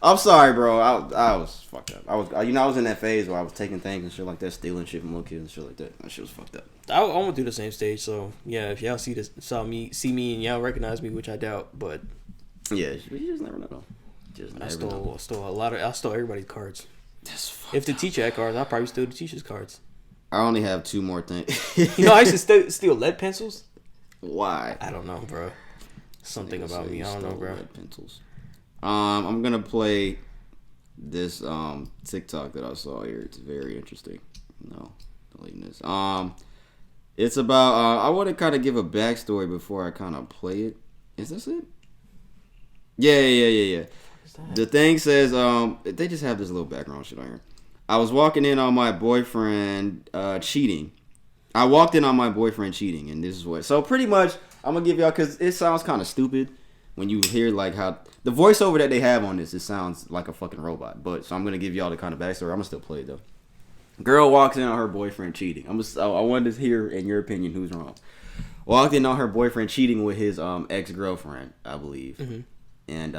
I'm sorry, bro. I was fucked up. I was in that phase where I was taking things and shit like that, stealing shit from little kids and shit like that. That shit was fucked up. I went through the same stage, so yeah. If y'all see me, and y'all recognize me, which I doubt, but Yeah, you just never know. I stole everybody's cards. That's fucked If the up. teacher had cards, I probably steal the teacher's cards. I only have 2 more things. You know, I used to steal lead pencils. Why? I don't know, bro. Something Nigga about said me. he I don't know, stole bro. lead pencils. I'm gonna play this TikTok that I saw here. It's very interesting. No, deleting this. It's about. I want to kind of give a backstory before I kind of play it. Is this it? Yeah. The thing says, they just have this little background shit on here. I was walking in on my boyfriend cheating. I walked in on my boyfriend cheating, and this is what. So pretty much, I'm gonna give y'all, because it sounds kind of stupid when you hear like how the voiceover that they have on this. It sounds like a fucking robot. But so I'm gonna give y'all the kind of backstory. I'm gonna still play it though. Girl walks in on her boyfriend cheating. I wanted to hear, in your opinion, who's wrong. Walked in on her boyfriend cheating with his ex-girlfriend, I believe. Mm-hmm. And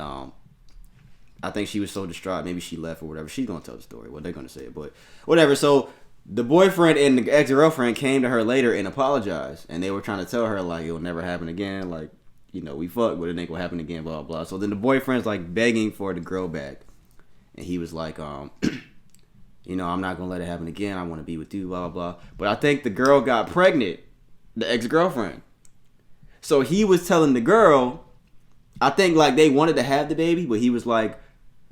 I think she was so distraught, maybe she left or whatever. She's gonna tell the story. Well, they're gonna say it, but whatever. So the boyfriend and the ex-girlfriend came to her later and apologized, and they were trying to tell her like it'll never happen again. Like, you know, we fucked, but it ain't gonna happen again. Blah blah. So then the boyfriend's like begging for the girl back, and he was like, you know, I'm not gonna let it happen again. I want to be with you. Blah blah blah. But I think the girl got pregnant, the ex-girlfriend. So he was telling the girl, I think like they wanted to have the baby, but he was like,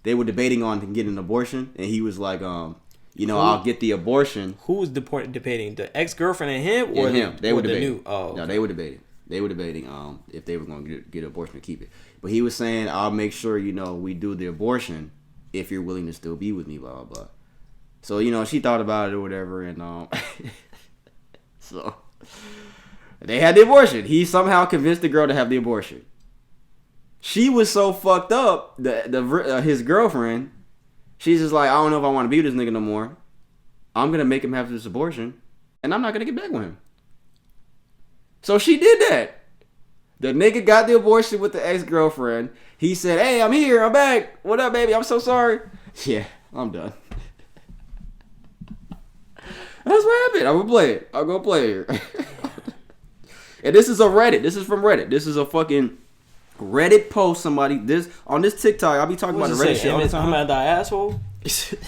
they were debating on getting an abortion, and he was like, you know, I'll get the abortion. Who was debating? The ex-girlfriend and him, or him? They were debating. New? Oh, no, they were debating. They were debating if they were going to get an abortion or keep it. But he was saying, I'll make sure, you know, we do the abortion if you're willing to still be with me. Blah blah blah. So, you know, she thought about it or whatever, and so they had the abortion. He somehow convinced the girl to have the abortion. She was so fucked up, his girlfriend, she's just like, I don't know if I want to be with this nigga no more. I'm going to make him have this abortion, and I'm not going to get back with him. So she did that. The nigga got the abortion with the ex-girlfriend. He said, hey, I'm here. I'm back. What up, baby? I'm so sorry. Yeah, I'm done. That's what happened. I'm going to play it. I'll go play it here. And this is a Reddit. This is from Reddit. This is a fucking Reddit post. Somebody on this TikTok. I'll be talking about the Reddit shit all the time. I'm at the asshole. It's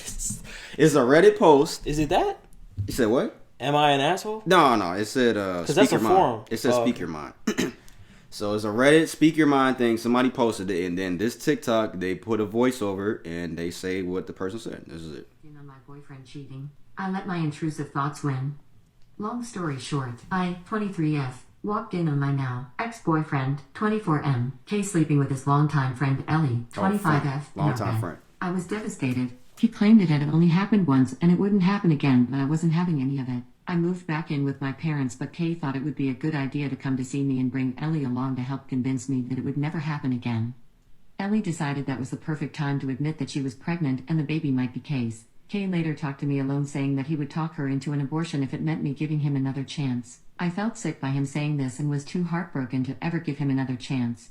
a Reddit post. Is it that? You said what? Am I an asshole? No. It said because speak that's a your mind. forum. It says speak your mind. So it's a Reddit speak your mind thing. Somebody posted it, and then this TikTok they put a voiceover and they say what the person said. This is it. You know, my boyfriend cheating. I let my intrusive thoughts win. Long story short, I, 23F, walked in on my now ex-boyfriend, 24M, K, sleeping with his longtime friend Ellie, 25F. Longtime friend. I was devastated. He claimed it had only happened once and it wouldn't happen again, but I wasn't having any of it. I moved back in with my parents, but Kay thought it would be a good idea to come to see me and bring Ellie along to help convince me that it would never happen again. Ellie decided that was the perfect time to admit that she was pregnant and the baby might be Kay's. Kay later talked to me alone, saying that he would talk her into an abortion if it meant me giving him another chance. I felt sick by him saying this and was too heartbroken to ever give him another chance.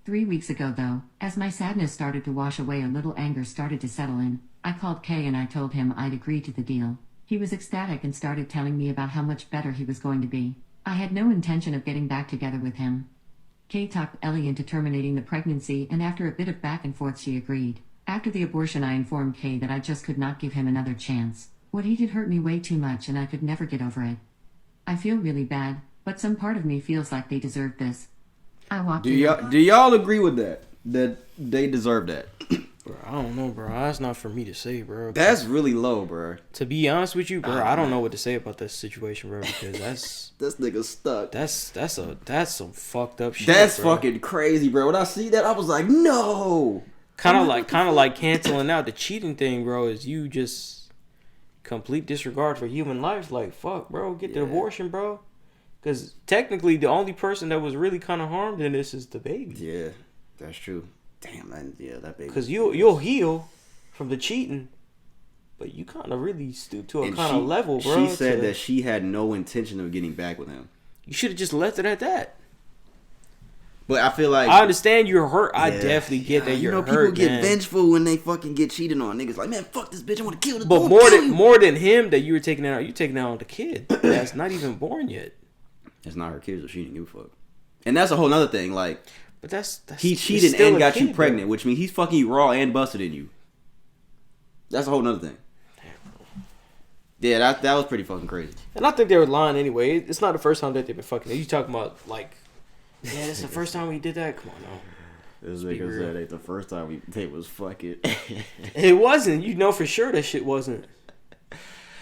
3 weeks ago though, as my sadness started to wash away, a little anger started to settle in. I called Kay and I told him I'd agreed to the deal. He was ecstatic and started telling me about how much better he was going to be. I had no intention of getting back together with him. Kay talked Ellie into terminating the pregnancy, and after a bit of back and forth she agreed. After the abortion I informed Kay that I just could not give him another chance. What he did hurt me way too much and I could never get over it. I feel really bad, but some part of me feels like they deserve this. I walked Do y'all agree with that? That they deserve that? Bro, I don't know, bro. That's not for me to say, bro. That's really low, bro. To be honest with you, bro, I don't know what to say about this situation, bro, because that's This nigga stuck. that's some fucked up shit. That's bro. fucking crazy, bro. When I see that, I was like, no. Kind of like canceling out the cheating thing, bro. Is you just complete disregard for human life? Like, fuck, bro, get the abortion, bro. Because technically, the only person that was really kind of harmed in this is the baby. Yeah, that's true. Damn, man. Yeah, that baby. Because you'll heal from the cheating, but you kind of really stoop to a kind of level, bro. She said that she had no intention of getting back with him. You should have just left it at that. But I feel like I understand you're hurt. I definitely get that you're hurt. You know, people get man. vengeful when they fucking get cheated on. Niggas like, man, fuck this bitch. I want to kill this. But more than him that you were taking it out. You taking it out on the kid that's not even born yet. It's not her kids, so she didn't give a fuck. And that's a whole nother thing. Like, but that's he cheated and got you pregnant, which means he's fucking you raw and busted in you. That's a whole nother thing. Yeah, that was pretty fucking crazy. And I think they were lying anyway. It's not the first time that they've been fucking. You talking about like, yeah, this is the first time we did that. Come on, no. This nigga said ain't the first time they was fucking. It wasn't. You know for sure that shit wasn't.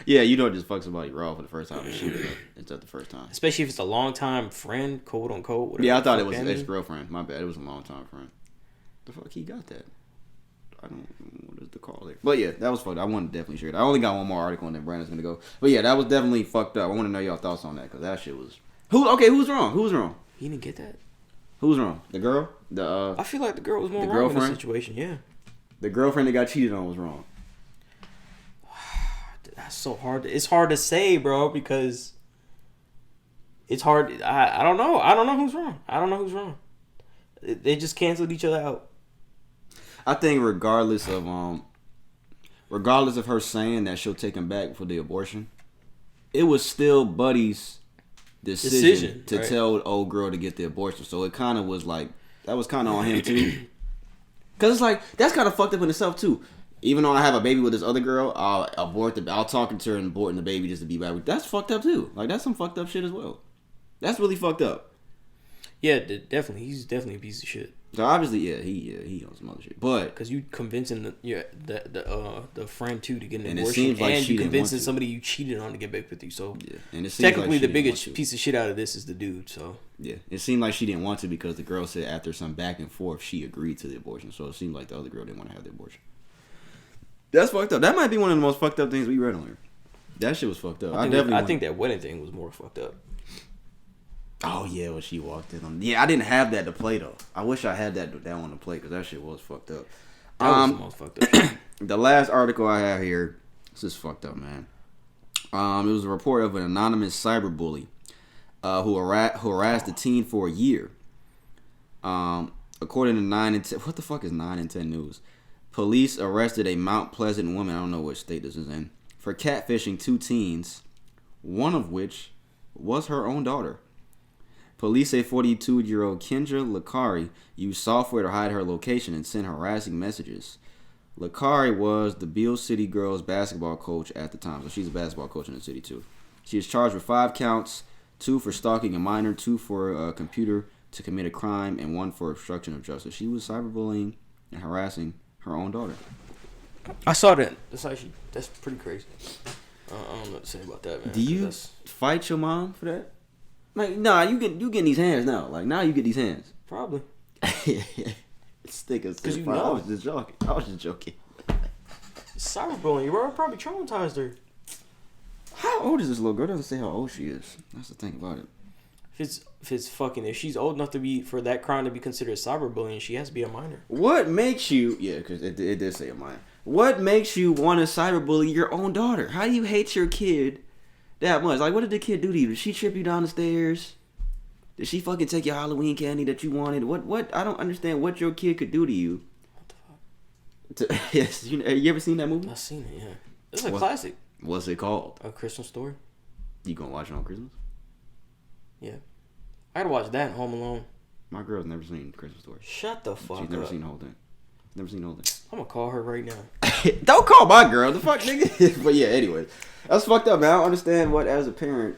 Yeah, you don't just fuck somebody raw for the first time and shoot it. It's not the first time. Especially if it's a long time friend, quote unquote. Yeah, I thought it was an ex-girlfriend. My bad. It was a long time friend. The fuck he got that? I don't know what is the call there. But yeah, that was fucked. I want to definitely share it. I only got one more article and then Brandon's gonna go. But yeah, that was definitely fucked up. I want to know y'all thoughts on that because that shit was. Who's wrong? Who's wrong? He didn't get that. Who's wrong? The girl? I feel like the girl was more the wrong in girlfriend? this situation. Yeah. The girlfriend that got cheated on was wrong. That's so hard. It's hard to say, bro, because it's hard. I don't know. I don't know who's wrong. I don't know who's wrong. They just canceled each other out. I think regardless of her saying that she'll take him back for the abortion, it was still Buddy's decision to tell the old girl to get the abortion. So it kind of was like that was kind of on him too. Cause it's like that's kind of fucked up in itself too. Even though I have a baby with this other girl, I'll talk to her and aborting the baby just to be back with. That's fucked up too. Like that's some fucked up shit as well. That's really fucked up. Yeah, definitely. He's definitely a piece of shit. So obviously, he on some other shit. But because you convincing the friend too to get an and abortion, it seems like and she you didn't convincing want to. somebody you cheated on to get back with you. So yeah, and it seems technically like she the didn't biggest want to. piece of shit out of this is the dude. So yeah, it seemed like she didn't want to because the girl said after some back and forth she agreed to the abortion. So it seemed like the other girl didn't want to have the abortion. That's fucked up. That might be one of the most fucked up things we read on here. That shit was fucked up. I think that wedding thing was more fucked up. Oh yeah, when she walked in on. Yeah, I didn't have that to play though. I wish I had that one to play because that shit was fucked up. That was the most fucked up. The last article I have here, this is fucked up, man. It was a report of an anonymous cyberbully who harassed a teen for a year. According to 9 and 10, what the fuck is 9 and 10 News? Police arrested a Mount Pleasant woman, I don't know what state this is in, for catfishing 2 teens, one of which was her own daughter. Police say 42-year-old Kendra Lakari used software to hide her location and send harassing messages. Lakari was the Beale City Girls basketball coach at the time, so she's a basketball coach in the city too. She is charged with 5 counts, 2 for stalking a minor, 2 for a computer to commit a crime, and 1 for obstruction of justice. She was cyberbullying and harassing her own daughter. I saw that. That's pretty crazy. I don't know what to say about that, man. Do you fight your mom for that? Like, nah, you getting these hands now. Like, now you get these hands. Probably. Stickers. Because you I know. was just joking. Cyberbullying, bro. Probably traumatized her. How old is this little girl? It doesn't say how old she is. That's the thing about it. If she's old enough to be for that crime to be considered cyberbullying, she has to be a minor. What makes you? Yeah, because it did say a minor. What makes you want to cyberbully your own daughter? How do you hate your kid that much? Like, what did the kid do to you? Did she trip you down the stairs? Did she fucking take your Halloween candy that you wanted? What? I don't understand what your kid could do to you. What the fuck? Yes, you ever seen that movie? I've seen it. Yeah, it's a classic. What's it called? A Christmas Story. You gonna watch it on Christmas? Yeah, I gotta watch that and Home Alone. My girl's never seen Christmas Story. Shut the fuck up. She's never seen the whole thing. Never seen the whole thing. I'm gonna call her right now. Don't call my girl. The fuck, nigga. But yeah, anyways. That's fucked up, man. I don't understand what, as a parent,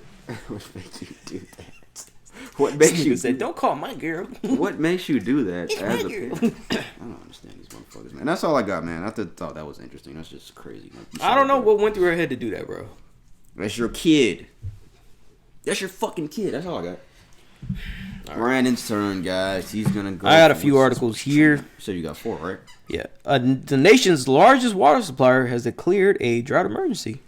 what makes you do that. What makes you say, don't call my girl. What makes you do that It's as my a girl. parent? I don't understand these motherfuckers, man. That's all I got, man. I thought that was interesting. That's just crazy. Like, I don't know what went through her head to do that, bro. That's your kid. That's your fucking kid. That's all I got. Brandon's turn, guys. He's gonna go. I got a few articles here. So you got 4, right? Yeah. The nation's largest water supplier has declared a drought emergency.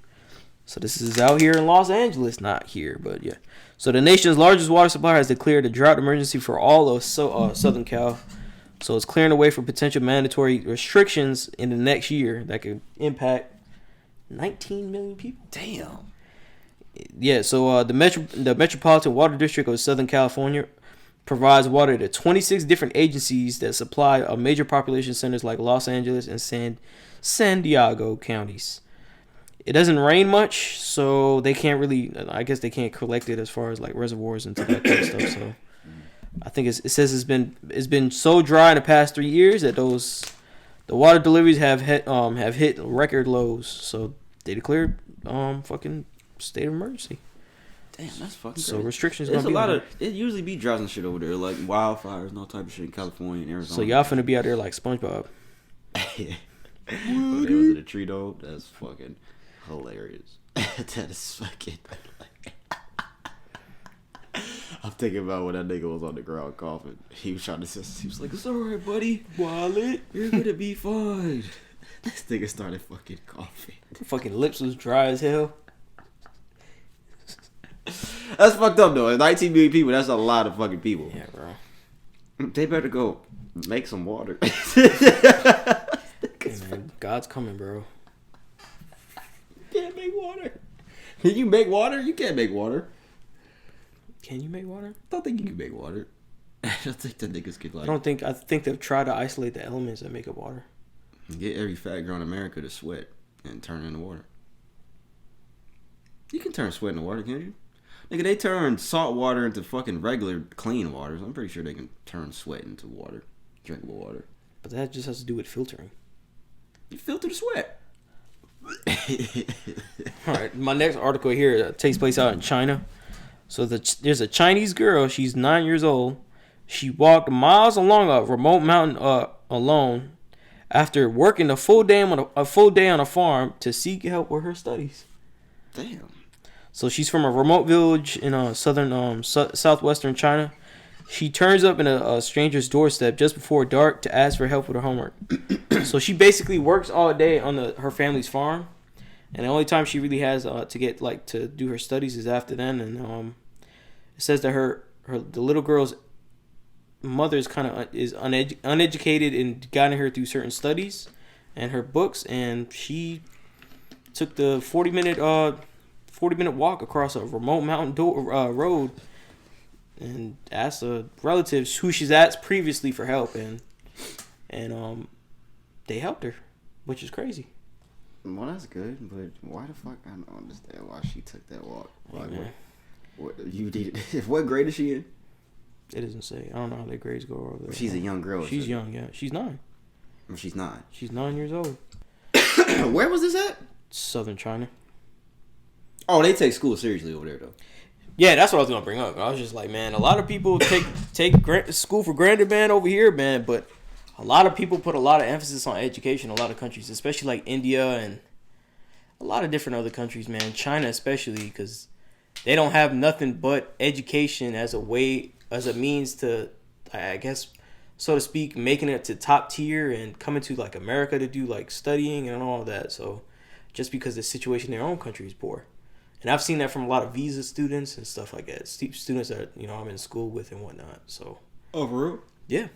So this is out here in Los Angeles, not here, but yeah. So the nation's largest water supplier has declared a drought emergency for all of Southern Cal. So it's clearing the way for potential mandatory restrictions in the next year that could impact 19 million people. Damn. Yeah, so the Metropolitan Water District of Southern California provides water to 26 different agencies that supply major population centers like Los Angeles and San Diego counties. It doesn't rain much, so they can't really, I guess they can't collect it as far as like reservoirs and that kind of stuff. So I think it says it's been so dry in the past 3 years that the water deliveries have hit record lows. So they declared fucking state of emergency. Damn, that's fucking So crazy. restrictions There's gonna a be lot on of it usually be droughts and shit over there, like wildfires and all type of shit in California and Arizona. So y'all finna be out there like SpongeBob. Yeah. Okay, was it a tree dome? That's fucking hilarious. That is fucking I'm thinking about when that nigga was on the ground coughing. He was trying to say, he was like, "It's alright, buddy. Wallet, you're gonna be fine." This nigga started fucking coughing. Fucking lips was dry as hell. That's fucked up though. 19 million people, that's a lot of fucking people. Yeah, bro. They better go make some water. Hey, man, God's coming, bro. Can't make water. Can you make water? You can't make water. Can you make water? I don't think you can make water. I don't think the niggas could like. I think they've tried to isolate the elements that make up water. Get every fat girl in America to sweat and turn into water. You can turn sweat into water, can't you? Nigga, they turn salt water into fucking regular clean water. So I'm pretty sure they can turn sweat into water, drinkable water. But that just has to do with filtering. You filter the sweat. All right, my next article here takes place out in China. So there's a Chinese girl. She's 9 years old. She walked miles along a remote mountain alone after working a full day on a farm to seek help with her studies. Damn. So she's from a remote village in southern southwestern China. She turns up in a stranger's doorstep just before dark to ask for help with her homework. So she basically works all day on her family's farm, and the only time she really has to do her studies is after then. And it says that the little girl's mother is uneducated in guiding her through certain studies and her books, and she took the 40-minute walk across a remote mountain road and asked a relative who she's asked previously for help, and they helped her, which is crazy. Well, that's good, but why the fuck? I don't understand why she took that walk. Like, what you did? What grade is she in? It doesn't say. I don't know how their grades go over there. She's a young girl. She's young, yeah. She's 9. She's 9. She's 9 years old. Where was this at? Southern China. Oh, they take school seriously over there, though. Yeah, that's what I was gonna bring up. I was just like, man, a lot of people take school for granted, man, over here, man. But a lot of people put a lot of emphasis on education. A lot of countries, especially like India and a lot of different other countries, man. China especially, because they don't have nothing but education as a means to, I guess, so to speak, making it to top tier and coming to like America to do like studying and all of that. So just because the situation in their own country is poor. And I've seen that from a lot of visa students and stuff like that. Students that, I'm in school with and whatnot. So. Oh, for real? Yeah.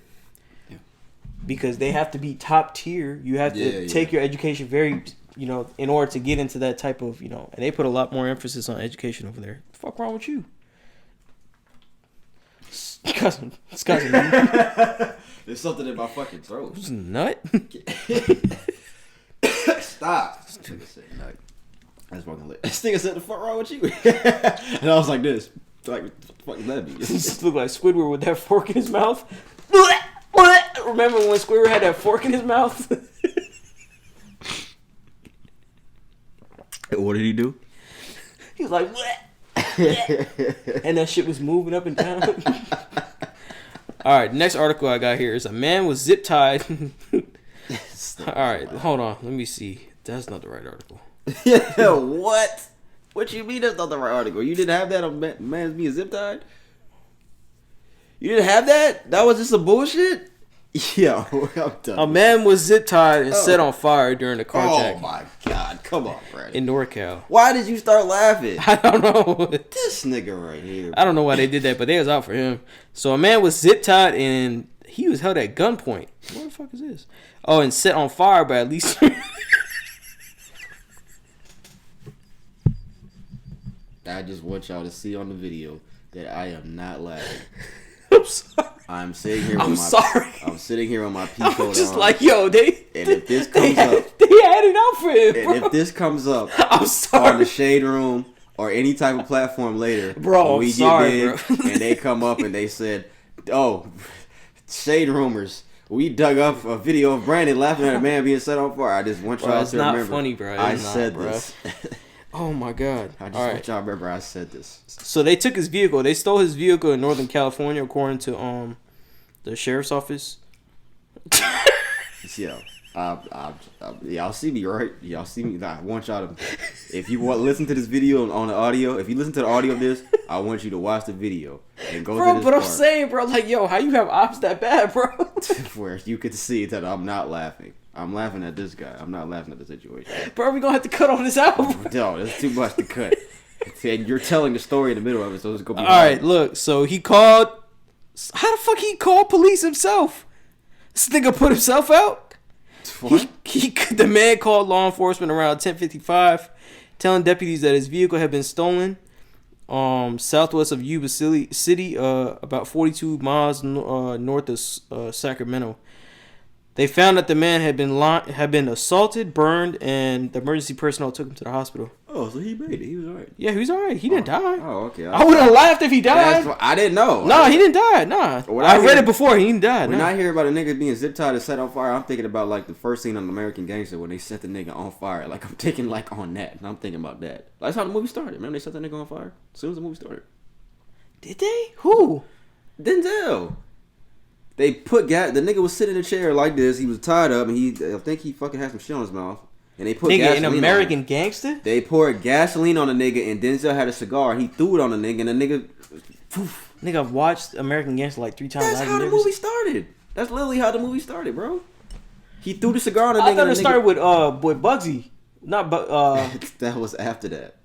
Because they have to be top tier. You have to take your education very, in order to get into that type of, and they put a lot more emphasis on education over there. The fuck wrong with you? Cousin. There's something in my fucking throat. It's a nut. Stop. This nigga said nut. That's fucking lit. This nigga said, the fuck wrong with you? And I was like this. Like, what the fuck is that mean? He just looked like Squidward with that fork in his mouth. Remember when Squidward had that fork in his mouth? What did he do? He was like, what? And that shit was moving up and down. All right, next article I got here is a man was zip tied. All right, hold on. Let me see. That's not the right article. What? What you mean that's not the right article? You didn't have that on man's being zip tied? You didn't have that? That was just some bullshit? Yo, I'm done. A man was zip tied and set on fire during the carjacking. Oh my god, come on, Brad. In NorCal. Why did you start laughing? I don't know. This nigga right here. I don't know why they did that, but they was out for him. So a man was zip tied and he was held at gunpoint. What the fuck is this? Oh, and set on fire by at least. I just want y'all to see on the video that I am not laughing. I'm sorry. I'm sitting here. I'm sorry. I'm sitting here on my peacoat. I'm just like, yo, they. And if this comes up, they had it out for him, bro. and if this comes up, I'm sorry. on the Shade Room or any type of platform later, bro, when we I'm sorry, get big, bro. and they come up and they said, "Oh, Shade Rumors." We dug up a video of Brandon laughing at a man being set on fire. I just want y'all to remember. It's not funny, bro. I said this. Oh my god! I just All right. want y'all to remember I said this. So they took his vehicle. They stole his vehicle in Northern California, according to the sheriff's office. Yo, y'all see me, right? Y'all see me. I want y'all to. If you want listen to this video on the audio, if you listen to the audio of this, I want you to watch the video and go. Bro, to this but part I'm saying, bro, like, yo, how you have ops that bad, bro? where you could see that I'm not laughing. I'm laughing at this guy. I'm not laughing at the situation. Bro, we gonna have to cut all this out. No, that's too much to cut. And you're telling the story in the middle of it, so it's gonna be. All right, look. So he called. How the fuck he called police himself? This nigga put himself out. What? The man called law enforcement around 10:55, telling deputies that his vehicle had been stolen, southwest of Yuba City, about 42 miles north of Sacramento. They found that the man had been assaulted, burned, and the emergency personnel took him to the hospital. Oh, so he made it. He was alright. Yeah, he was alright. He didn't die. Oh, okay. I would have laughed if he died. I didn't know. No, he didn't die. Nah. I read it before. He didn't die. When nah. I hear about a nigga being zip tied and set on fire, I'm thinking about like the first scene on American Gangster when they set the nigga on fire. Like I'm thinking like on that, and I'm thinking about that. That's how the movie started. Remember they set that nigga on fire as soon as the movie started. Did they? Who? Denzel. They put the nigga was sitting in a chair like this. He was tied up, and I think he fucking had some shit on his mouth. And they put nigga gasoline in American Gangster. They poured gasoline on the nigga, and Denzel had a cigar. He threw it on the nigga, and the nigga. Poof. Nigga, I've watched American Gangster like 3 times. That's how the movie started. That's literally how the movie started, bro. He threw the cigar on the nigga. I thought it started with Bugsy, not That was after that.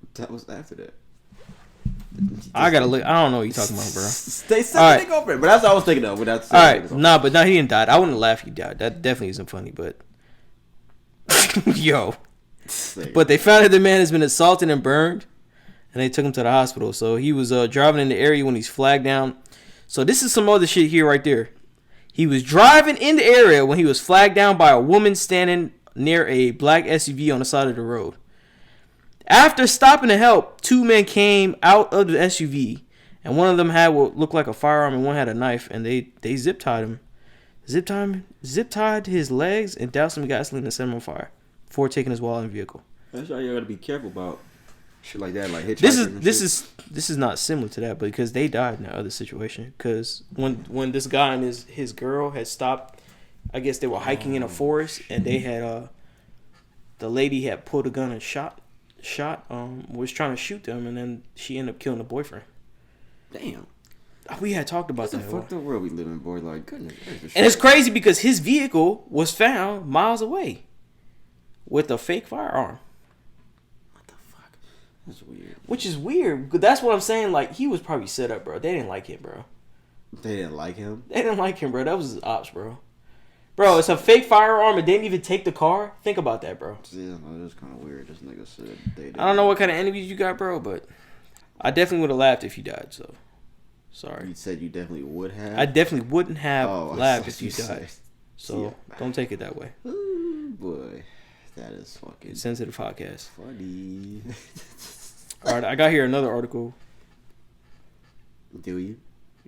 I gotta look. I don't know what you talking about, bro. They said the nigga over it, but that's what I was thinking of. All right, but he didn't die. I wouldn't laugh if he died. That definitely isn't funny, but yo. But they found that the man has been assaulted and burned, and they took him to the hospital. So he was driving in the area when he's flagged down. So this is some other shit here right there. He was driving in the area when he was flagged down by a woman standing near a black SUV on the side of the road. After stopping to help, 2 men came out of the SUV, and one of them had what looked like a firearm and one had a knife, and they zip tied him. Zip tied his legs and doused him with gasoline and set him on fire before taking his wallet and vehicle. That's why you gotta be careful about shit like that, like hitchhikers. This is not similar to that, but because they died in that other situation. Because when this guy and his girl had stopped, I guess they were hiking in a forest, and they had the lady had pulled a gun and was trying to shoot them, and then she ended up killing the boyfriend. Damn. We had talked about that. That's the fucked up world we live in, boy. Like, goodness. And it's crazy because his vehicle was found miles away with a fake firearm. What the fuck? That's weird. Which is weird. That's what I'm saying. Like, he was probably set up, bro. They didn't like him, bro. They didn't like him? They didn't like him, bro. That was his ops, bro. Bro, it's a fake firearm and didn't even take the car. Think about that, bro. Yeah, no, that's kind of weird. This nigga said they didn't. I don't know what kind of enemies you got, bro, but I definitely would have laughed if you died, so sorry. You said you definitely would have? I definitely wouldn't have laughed if you said. died. So don't take it that way. Ooh, boy. That is fucking sensitive podcast. Funny. All right, I got here another article. Do you?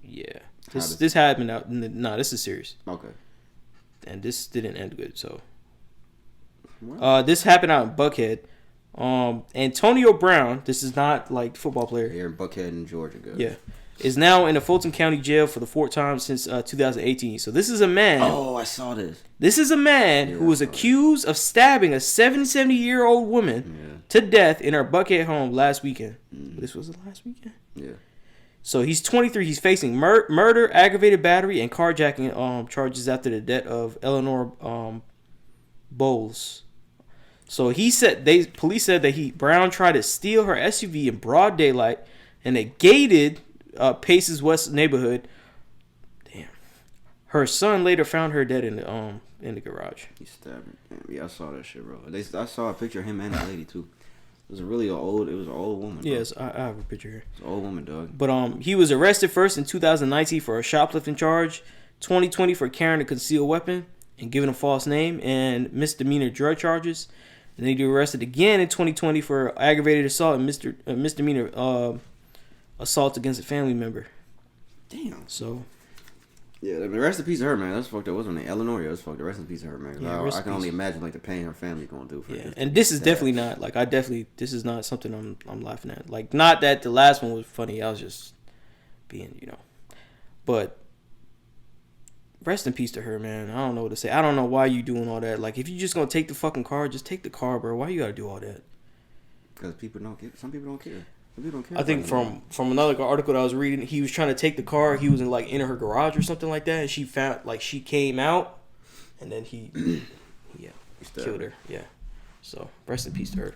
Yeah. This happened out. Nah, this is serious. Okay. and this didn't end good. So, this happened out in Buckhead. Antonio Brown, this is not like football player. Here in Buckhead in Georgia, guys. Yeah, is now in a Fulton County jail for the 4th time since 2018. So this is a man. Oh, I saw this. This is a man who was accused of stabbing a 70-year-old woman to death in her Buckhead home last weekend. This was the last weekend. Yeah. So he's 23. He's facing murder, aggravated battery, and carjacking charges after the death of Eleanor Bowles. So police said that Brown tried to steal her SUV in broad daylight in a gated Paces West neighborhood. Damn. Her son later found her dead in the garage. He stabbed her. Damn, yeah, I saw that shit, bro. I saw a picture of him and the lady too. It was an old woman. Bro. Yes, I have a picture here. It's an old woman, dog. But he was arrested first in 2019 for a shoplifting charge, 2020 for carrying a concealed weapon and giving a false name, and misdemeanor drug charges. And then he was arrested again in 2020 for aggravated assault and misdemeanor assault against a family member. Damn. So. Yeah, the rest in peace of her, man. That's fucked up. What's her name? Eleanor. That's fucked up. Rest in peace of her, man. Yeah, I can only imagine like the pain her family going through. For yeah, and this is definitely not like this is not something I'm laughing at. Like, not that the last one was funny. I was just being, but rest in peace to her, man. I don't know what to say. I don't know why you doing all that. Like, if you just gonna take the fucking car, just take the car, bro. Why you gotta do all that? Because people don't care. Some people don't care. I think from another article that I was reading, he was trying to take the car. He was in her garage or something like that, and she came out, and then he killed her. Yeah. So rest in peace to her.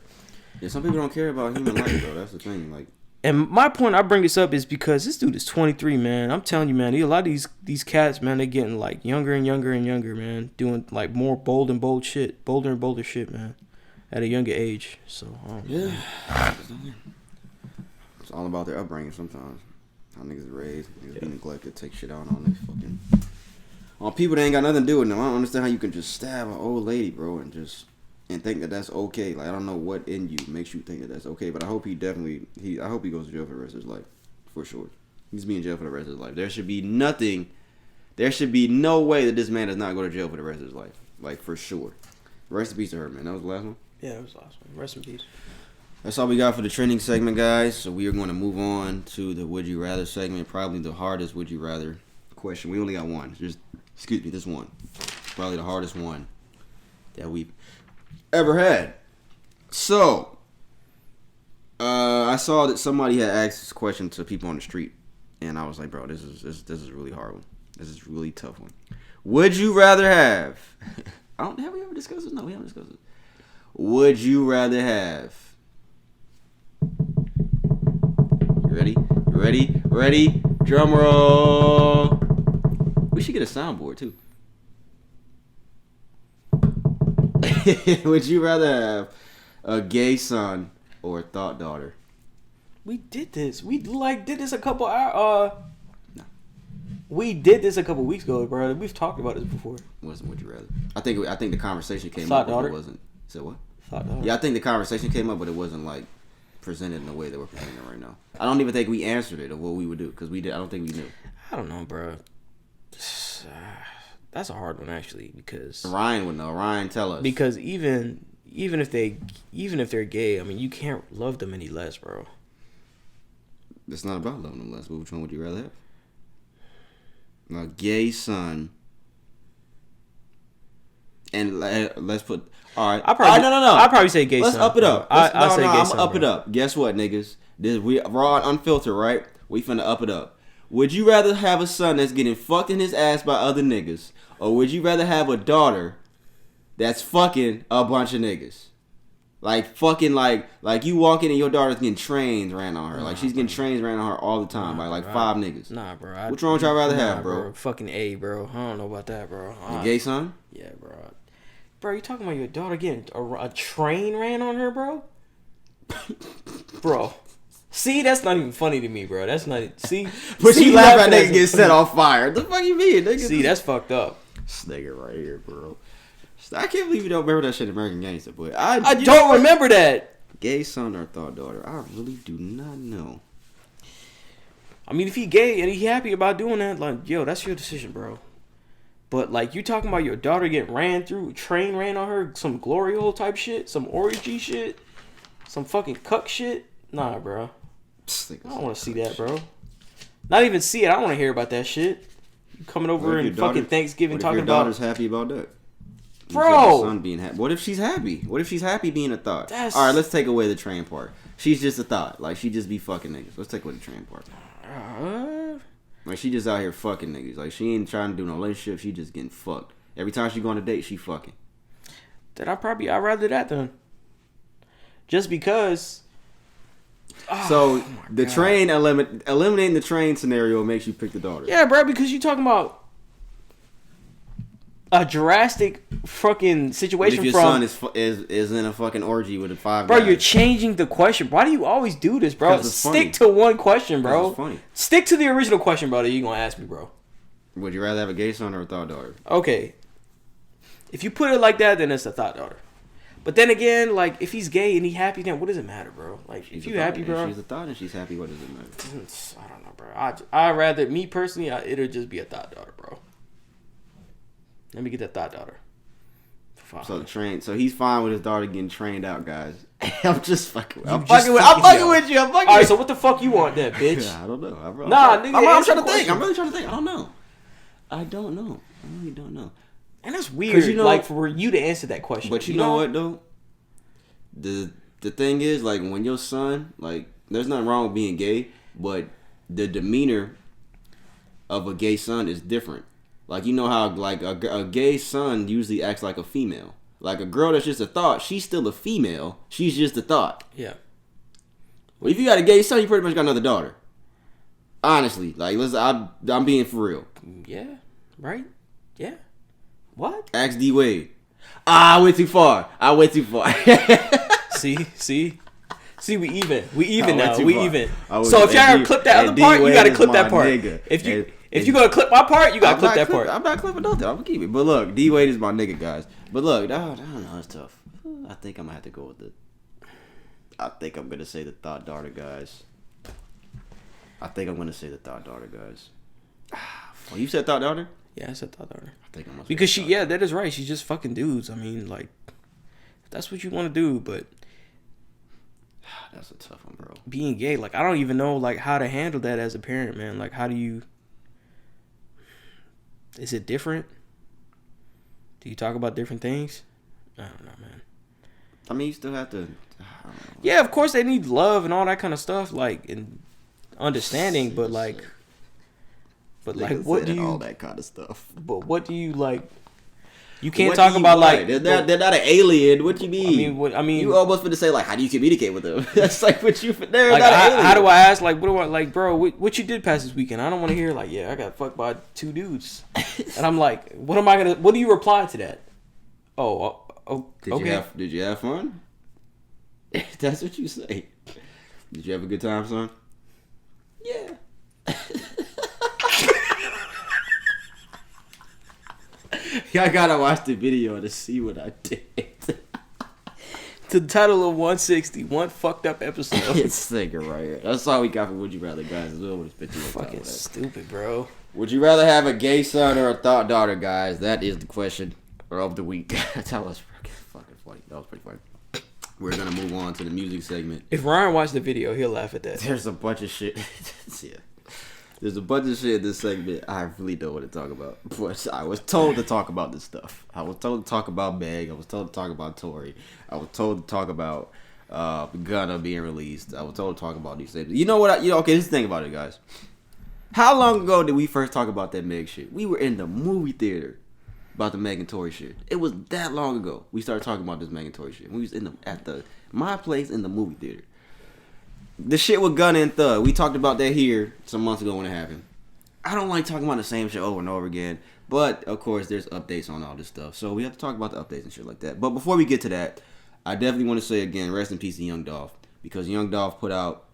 Yeah, some people don't care about human life, though. That's the thing. Like, and my point I bring this up is because this dude is 23, man. I'm telling you, man. A lot of these cats, man, they're getting like younger and younger and younger, man. Doing like more bolder and bolder shit, man, at a younger age. So yeah. It's all about their upbringing sometimes. How niggas are raised. Niggas be neglected, take shit out on these fucking... on people that ain't got nothing to do with them. I don't understand how you can just stab an old lady, bro, and think that that's okay. Like, I don't know what in you makes you think that that's okay, but I hope I hope he goes to jail for the rest of his life. For sure. He's be in jail for the rest of his life. There should be no way that this man does not go to jail for the rest of his life. Like, for sure. Rest in peace to her, man. That was the last one? yeah, it was the last one. Rest in peace. That's all we got for the trending segment, guys. So we are going to move on to the Would You Rather segment. Probably the hardest Would You Rather question. We only got one. This one. Probably the hardest one that we've ever had. So, I saw that somebody had asked this question to people on the street, and I was like, bro, this is a really hard one. This is a really tough one. Would you rather have... have we ever discussed this? No, we haven't discussed it. Would you rather have... Ready? Drum roll. We should get a soundboard too. Would you rather have a gay son or a thought daughter? We did this. We did this a couple hours. No. We did this a couple weeks ago, bro. We've talked about this before. Wasn't would you rather? I think the conversation came thought up, daughter? but it wasn't. Said what? Thought daughter. Yeah, I think the conversation came up, but it wasn't like presented in the way that we're presenting it right now. I don't even think we answered it of what we would do because I don't think we knew. I don't know, bro. That's a hard one actually because Ryan would know. Ryan, tell us. Because even if they're gay, I mean, you can't love them any less, bro. It's not about loving them less. But which one would you rather have? A gay son. And let's put. All right. No. I'll probably say gay Let's son. up it up. I'll say gay I'm son, up bro. it up. Guess what, niggas? We raw and unfiltered, right? We finna up it up. Would you rather have a son that's getting fucked in his ass by other niggas, or would you rather have a daughter that's fucking a bunch of niggas? Like fucking like you walk in and your daughter's getting trains ran on her. Like she's getting trains ran on her all the time by like 5 niggas. Nah, bro. Which one would y'all rather have, bro? Fucking A, bro. I don't know about that, bro. A gay son? Yeah, bro. Bro, you talking about your daughter getting a train ran on her, bro? Bro. See, that's not even funny to me, bro. That's not... See? But see, you laugh at nigga get set on fire. The fuck you mean, nigga? See, that's fucked up. This nigga right here, bro. I can't believe you don't remember that shit in American Gangster, but I don't remember that. Gay son or thought daughter? I really do not know. I mean, if he gay and he happy about doing that, like, yo, that's your decision, bro. But like you talking about your daughter getting ran through, train ran on her, some glory hole type shit, some orgy shit, some fucking cuck shit. Nah, bro. I don't want to see that, bro. Not even see it. I don't want to hear about that shit. You coming over and fucking Thanksgiving talking about. What if your daughter's happy about that? Bro. Son being happy. What if she's happy? What if she's happy being a thought? That's... All right, let's take away the train part. She's just a thought. Like, she just be fucking niggas. Let's take away the train part. Like, she just out here fucking niggas. Like, she ain't trying to do no relationship. She just getting fucked. Every time she go on a date, she fucking. Then I'd rather that then. Just because. So, the train, eliminating the train scenario makes you pick the daughter. Yeah, bro, because you talking about a drastic fucking situation. What if your son is in a fucking orgy with a 5 Bro, guys? you're changing the question. Why do you always do this, bro? Stick to one question, bro. It's funny. Stick to the original question, bro, that you gonna ask me, bro. Would you rather have a gay son or a thought daughter? Okay. If you put it like that, then it's a thought daughter. But then again, like, if he's gay and he happy, then what does it matter, bro? Like, if you happy, bro. She's a thought and she's happy, what does it matter? I don't know, bro. I'd rather, me personally, it'll just be a thought daughter, bro. Let me get that thought daughter. So he's fine with his daughter getting trained out, guys. I'm just fucking with you. I'm fucking Alright, so what the fuck you want then, bitch? I don't know. Nigga, I'm trying to think. I'm really trying to think. I don't know. I really don't know. And that's weird, you know, like, for you to answer that question. But you know what, though? The thing is, like, when your son, like, there's nothing wrong with being gay, but the demeanor of a gay son is different. Like, you know how, like, a gay son usually acts like a female. Like, a girl that's just a thought, she's still a female. She's just a thought. Yeah. Well, if you got a gay son, you pretty much got another daughter. Honestly. Like, listen, I'm being for real. Yeah. Right? Yeah. What? Ask D-Wade. I went too far. See, we even now. We far. even. So if y'all gotta clip that other part, you gotta clip that part. Nigga. If you gonna clip my part, you gotta clip that part. I'm not clipping nothing. I'm gonna keep it. But look, D-Wade is my nigga, guys. But look, I don't know. It's tough. I think I'm gonna have to go with it. I think I'm gonna say the thought daughter, guys. Oh, you said thought daughter? Yeah, I said thought daughter. I think I'm because that is right. She's just fucking dudes. I mean, like, if that's what you want to do, but that's a tough one, bro. Being gay, like, I don't even know, like, how to handle that as a parent, man. Like, how do you? Is it different? Do you talk about different things? I don't know, man. I mean, you still have to. Yeah, of course they need love and all that kind of stuff, like, and understanding, but like, what do you? All that kind of stuff. But what do you like? You can't talk about like they're not an alien. What you mean? I mean, you almost finna say like, how do you communicate with them? That's like what you. They're like, not an alien. How do I ask? Like, what do I like, bro? What you did past this weekend? I don't want to hear like, yeah, I got fucked by 2 dudes, and I'm like, what am I gonna? What do you reply to that? Oh, okay. Did you have fun? That's what you say. Did you have a good time, son? Yeah. Y'all gotta watch the video to see what I did. The title of 160, one fucked up episode. It's sick right here. That's all we got for Would You Rather, guys. As well, fucking stupid, bro. Would you rather have a gay son or a thought daughter, guys? That is the question of the week. That was fucking funny. That was pretty funny. We're gonna move on to the music segment. If Ryan watched the video, he'll laugh at that. There's a bunch of shit. Yeah. There's a bunch of shit in this segment I really don't want to talk about. But I was told to talk about this stuff. I was told to talk about Meg. I was told to talk about Tory. I was told to talk about Gunna being released. I was told to talk about these things. You know what? Okay, this is the thing about it, guys. How long ago did we first talk about that Meg shit? We were in the movie theater about the Meg and Tory shit. It was that long ago we started talking about this Meg and Tory shit. We was at my place in the movie theater. The shit with Gunna and Thug, we talked about that here some months ago when it happened. I don't like talking about the same shit over and over again, but of course there's updates on all this stuff, so we have to talk about the updates and shit like that. But before we get to that, I definitely want to say again, rest in peace to Young Dolph, because Young Dolph put out,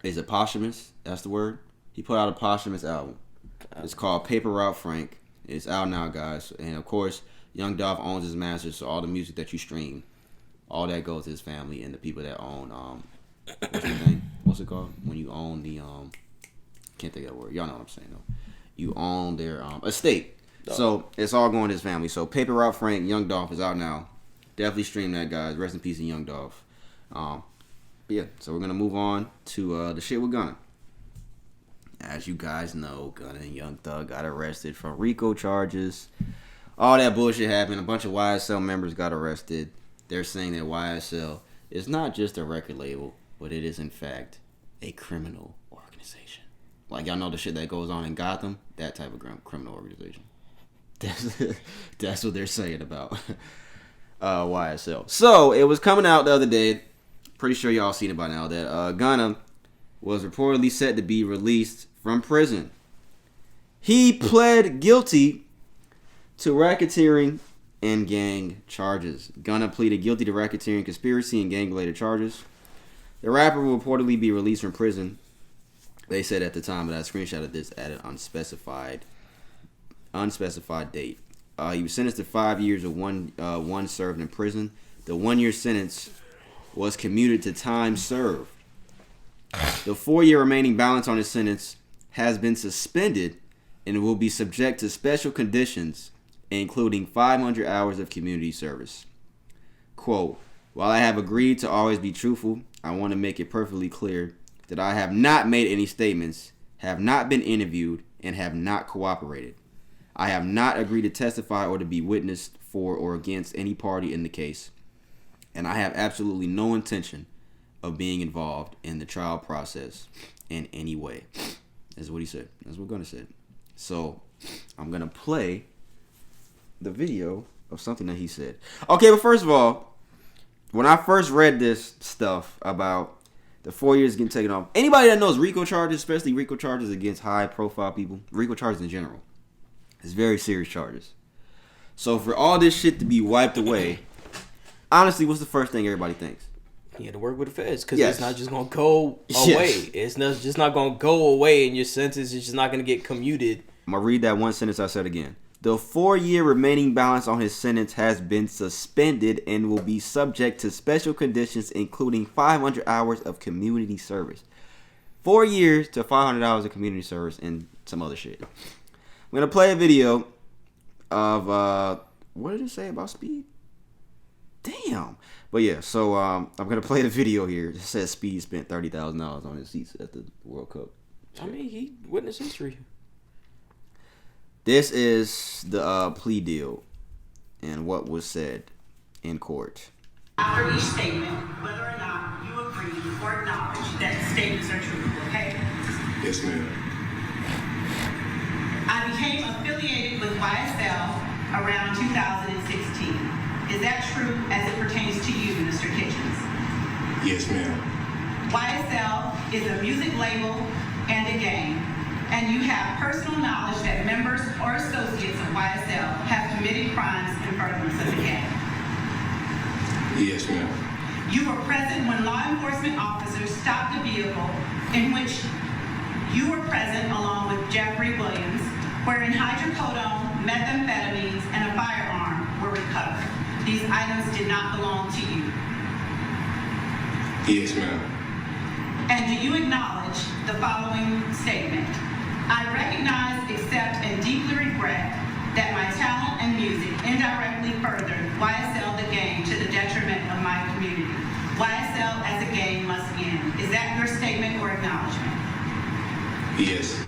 is it posthumous? That's the word? He put out a posthumous album. It's called Paper Route Frank. It's out now, guys, and of course Young Dolph owns his masters, so all the music that you stream, all that goes to his family and the people that own what's it called? When you own the can't think of that word. Y'all know what I'm saying though. You own their estate. So it's all going to his family. So Paper Route Frank, Young Dolph is out now. Definitely stream that, guys. Rest in peace, Young Dolph. But yeah, so we're gonna move on to the shit with Gunna. As you guys know, Gunna and Young Thug got arrested for RICO charges. All that bullshit happened. A bunch of YSL members got arrested. They're saying that YSL is not just a record label, but it is in fact a criminal organization. Like, y'all know the shit that goes on in Gotham? That type of criminal organization. That's what they're saying about YSL. So, it was coming out the other day. Pretty sure y'all seen it by now. That Gunna was reportedly set to be released from prison. He pled guilty to racketeering and gang charges. Gunna pleaded guilty to racketeering, conspiracy, and gang-related charges. The rapper will reportedly be released from prison. They said at the time of that screenshot of this at an unspecified date. He was sentenced to 5 years of one served in prison. The 1-year sentence was commuted to time served. The 4-year remaining balance on his sentence has been suspended and will be subject to special conditions, including 500 hours of community service. Quote, while I have agreed to always be truthful, I want to make it perfectly clear that I have not made any statements, have not been interviewed, and have not cooperated. I have not agreed to testify or to be witnessed for or against any party in the case, and I have absolutely no intention of being involved in the trial process in any way. That's what he said. That's what Gunna said. So, I'm going to play the video of something that he said. Okay, but first of all, when I first read this stuff about the 4 years getting taken off, anybody that knows RICO charges, especially RICO charges against high-profile people, RICO charges in general, it's very serious charges. So for all this shit to be wiped away, honestly, what's the first thing everybody thinks? You had to work with the feds because Yes. it's not just going to go away. It's just not going to go away, and your sentence is just not going to get commuted. I'm going to read that one sentence I said again. The 4-year remaining balance on his sentence has been suspended and will be subject to special conditions, including 500 hours of community service. 4 years to 500 hours of community service and some other shit. I'm going to play a video of, what did it say about Speed? Damn. But yeah, so I'm going to play the video here. It says Speed spent $30,000 on his seats at the World Cup. I mean, he witnessed history. This is the plea deal and what was said in court. After each statement, whether or not you agree or acknowledge that the statements are true, okay? Yes, ma'am. I became affiliated with YSL around 2016. Is that true as it pertains to you, Mr. Kitchens? Yes, ma'am. YSL is a music label and a gang, and you have personal knowledge that members or associates of YSL have committed crimes in furtherance of the gang. Yes, ma'am. You were present when law enforcement officers stopped a vehicle in which you were present along with Jeffrey Williams, wherein hydrocodone, methamphetamines, and a firearm were recovered. These items did not belong to you. Yes, ma'am. And do you acknowledge the following statement? I recognize, accept, and deeply regret that my talent and music indirectly furthered YSL the gang to the detriment of my community. YSL as a gang must end. Is that your statement or acknowledgement? Yes.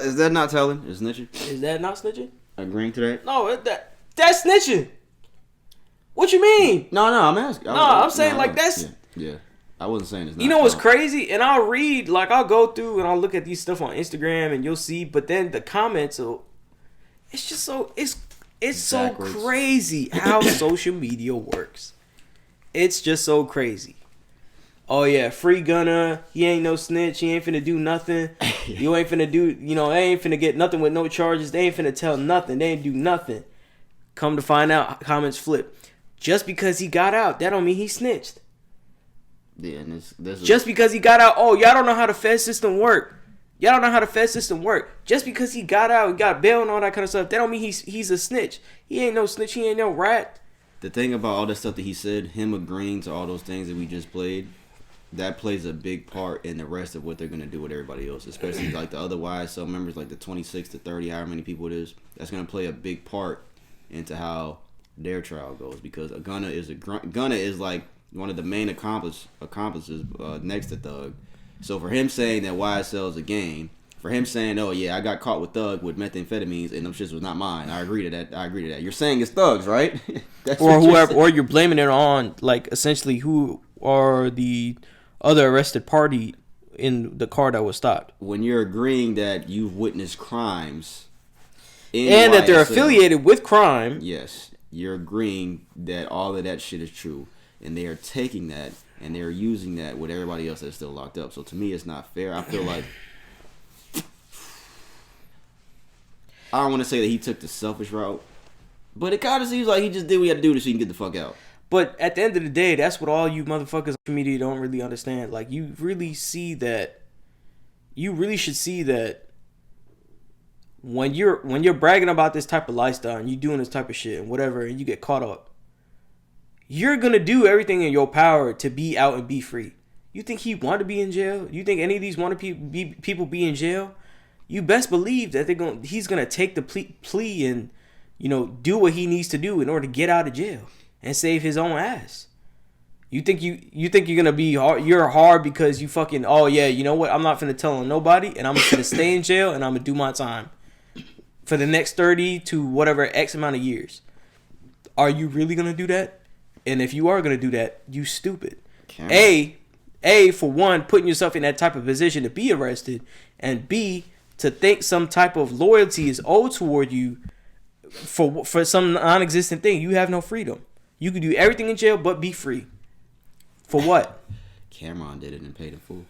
Is that not telling? Is snitching? Is that not snitching? Agreeing to that? No, that's snitching. What you mean? No, I'm asking. I'm saying like that's... Yeah. I wasn't saying it's not. You know what's crazy? And I'll read, like I'll go through and I'll look at these stuff on Instagram and you'll see, but then the comments, it's just so, it's so backwards. crazy how social media works. It's just so crazy. Oh yeah, free Gunna, he ain't no snitch, he ain't finna do nothing. You ain't finna do, they ain't finna get nothing with no charges, they ain't finna tell nothing, they ain't do nothing. Come to find out, comments flip. Just because he got out, that don't mean he snitched. Yeah, and this Just because he got out, y'all don't know how the Fed system work. Y'all don't know how the Fed system work. Just because he got out, he got bail and all that kind of stuff, that don't mean he's a snitch. He ain't no snitch, he ain't no rat. the thing about all that stuff that he said, him agreeing to all those things that we just played, that plays a big part in the rest of what they're gonna do with everybody else, especially like the other YSL members, like the 26 to 30, however many people it is. That's gonna play a big part into how their trial goes, because Gunna is like one of the main accomplices next to Thug. So for him saying that YSL is a game, for him saying, "Oh yeah, I got caught with Thug with methamphetamines and them shits was not mine," I agree to that. You're saying it's Thug's, right? Or whoever, or you're blaming it on like essentially who are the other arrested party in the car that was stopped. When you're agreeing that you've witnessed crimes and that they're affiliated with crime, yes, you're agreeing that all of that shit is true, and they are taking that and they're using that with everybody else that's still locked up. So to me, it's not fair. I feel like I don't want to say that he took the selfish route, but it kind of seems like he just did what he had to do so he can get the fuck out. But at the end of the day, that's what all you motherfuckers on media don't really understand. Like, you really see that. You really should see that when you're bragging about this type of lifestyle and you doing this type of shit and whatever, and you get caught up, you're gonna do everything in your power to be out and be free. You think he want to be in jail? You think any of these want to people be in jail? You best believe that he's gonna take the plea and, you know, do what he needs to do in order to get out of jail and save his own ass. You think you're gonna be hard? You're hard because you fucking, oh yeah, you know what? I'm not finna tell on nobody, and I'm gonna stay in jail and I'm gonna do my time for the next 30 to whatever X amount of years. Are you really gonna do that? And if you are gonna do that, you stupid. A, for one, putting yourself in that type of position to be arrested, and B, to think some type of loyalty is owed toward you for some non-existent thing. You have no freedom. You can do everything in jail but be free. For what? Cameron did it and paid in full.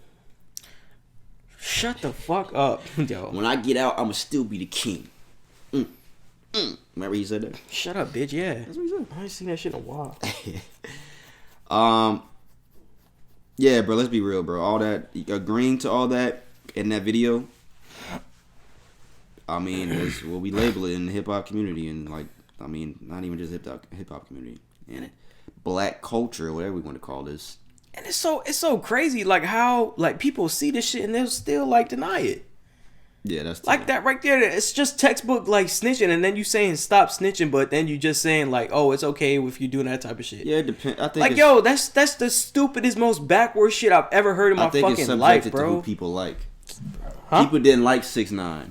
Shut the fuck up, yo. When I get out, I'ma still be the king. Remember he said that? Shut up, bitch. Yeah. That's what he said. I ain't seen that shit in a while. Yeah, bro, let's be real, bro. All that, agreeing to all that in that video, I mean, that's what we label it in the hip-hop community, and like, I mean, not even just hip-hop community, and black culture, whatever we want to call this. And it's so crazy, like how like people see this shit and they'll still like deny it. Yeah, that's like that right there. It's just textbook like snitching, and then you saying stop snitching, but then you just saying like, oh, it's okay if you're doing that type of shit. Yeah, it depends. I think like, yo, that's the stupidest, most backwards shit I've ever heard in my fucking life, bro. I think it's subjected to who people like. Huh? People didn't like 6ix9ine,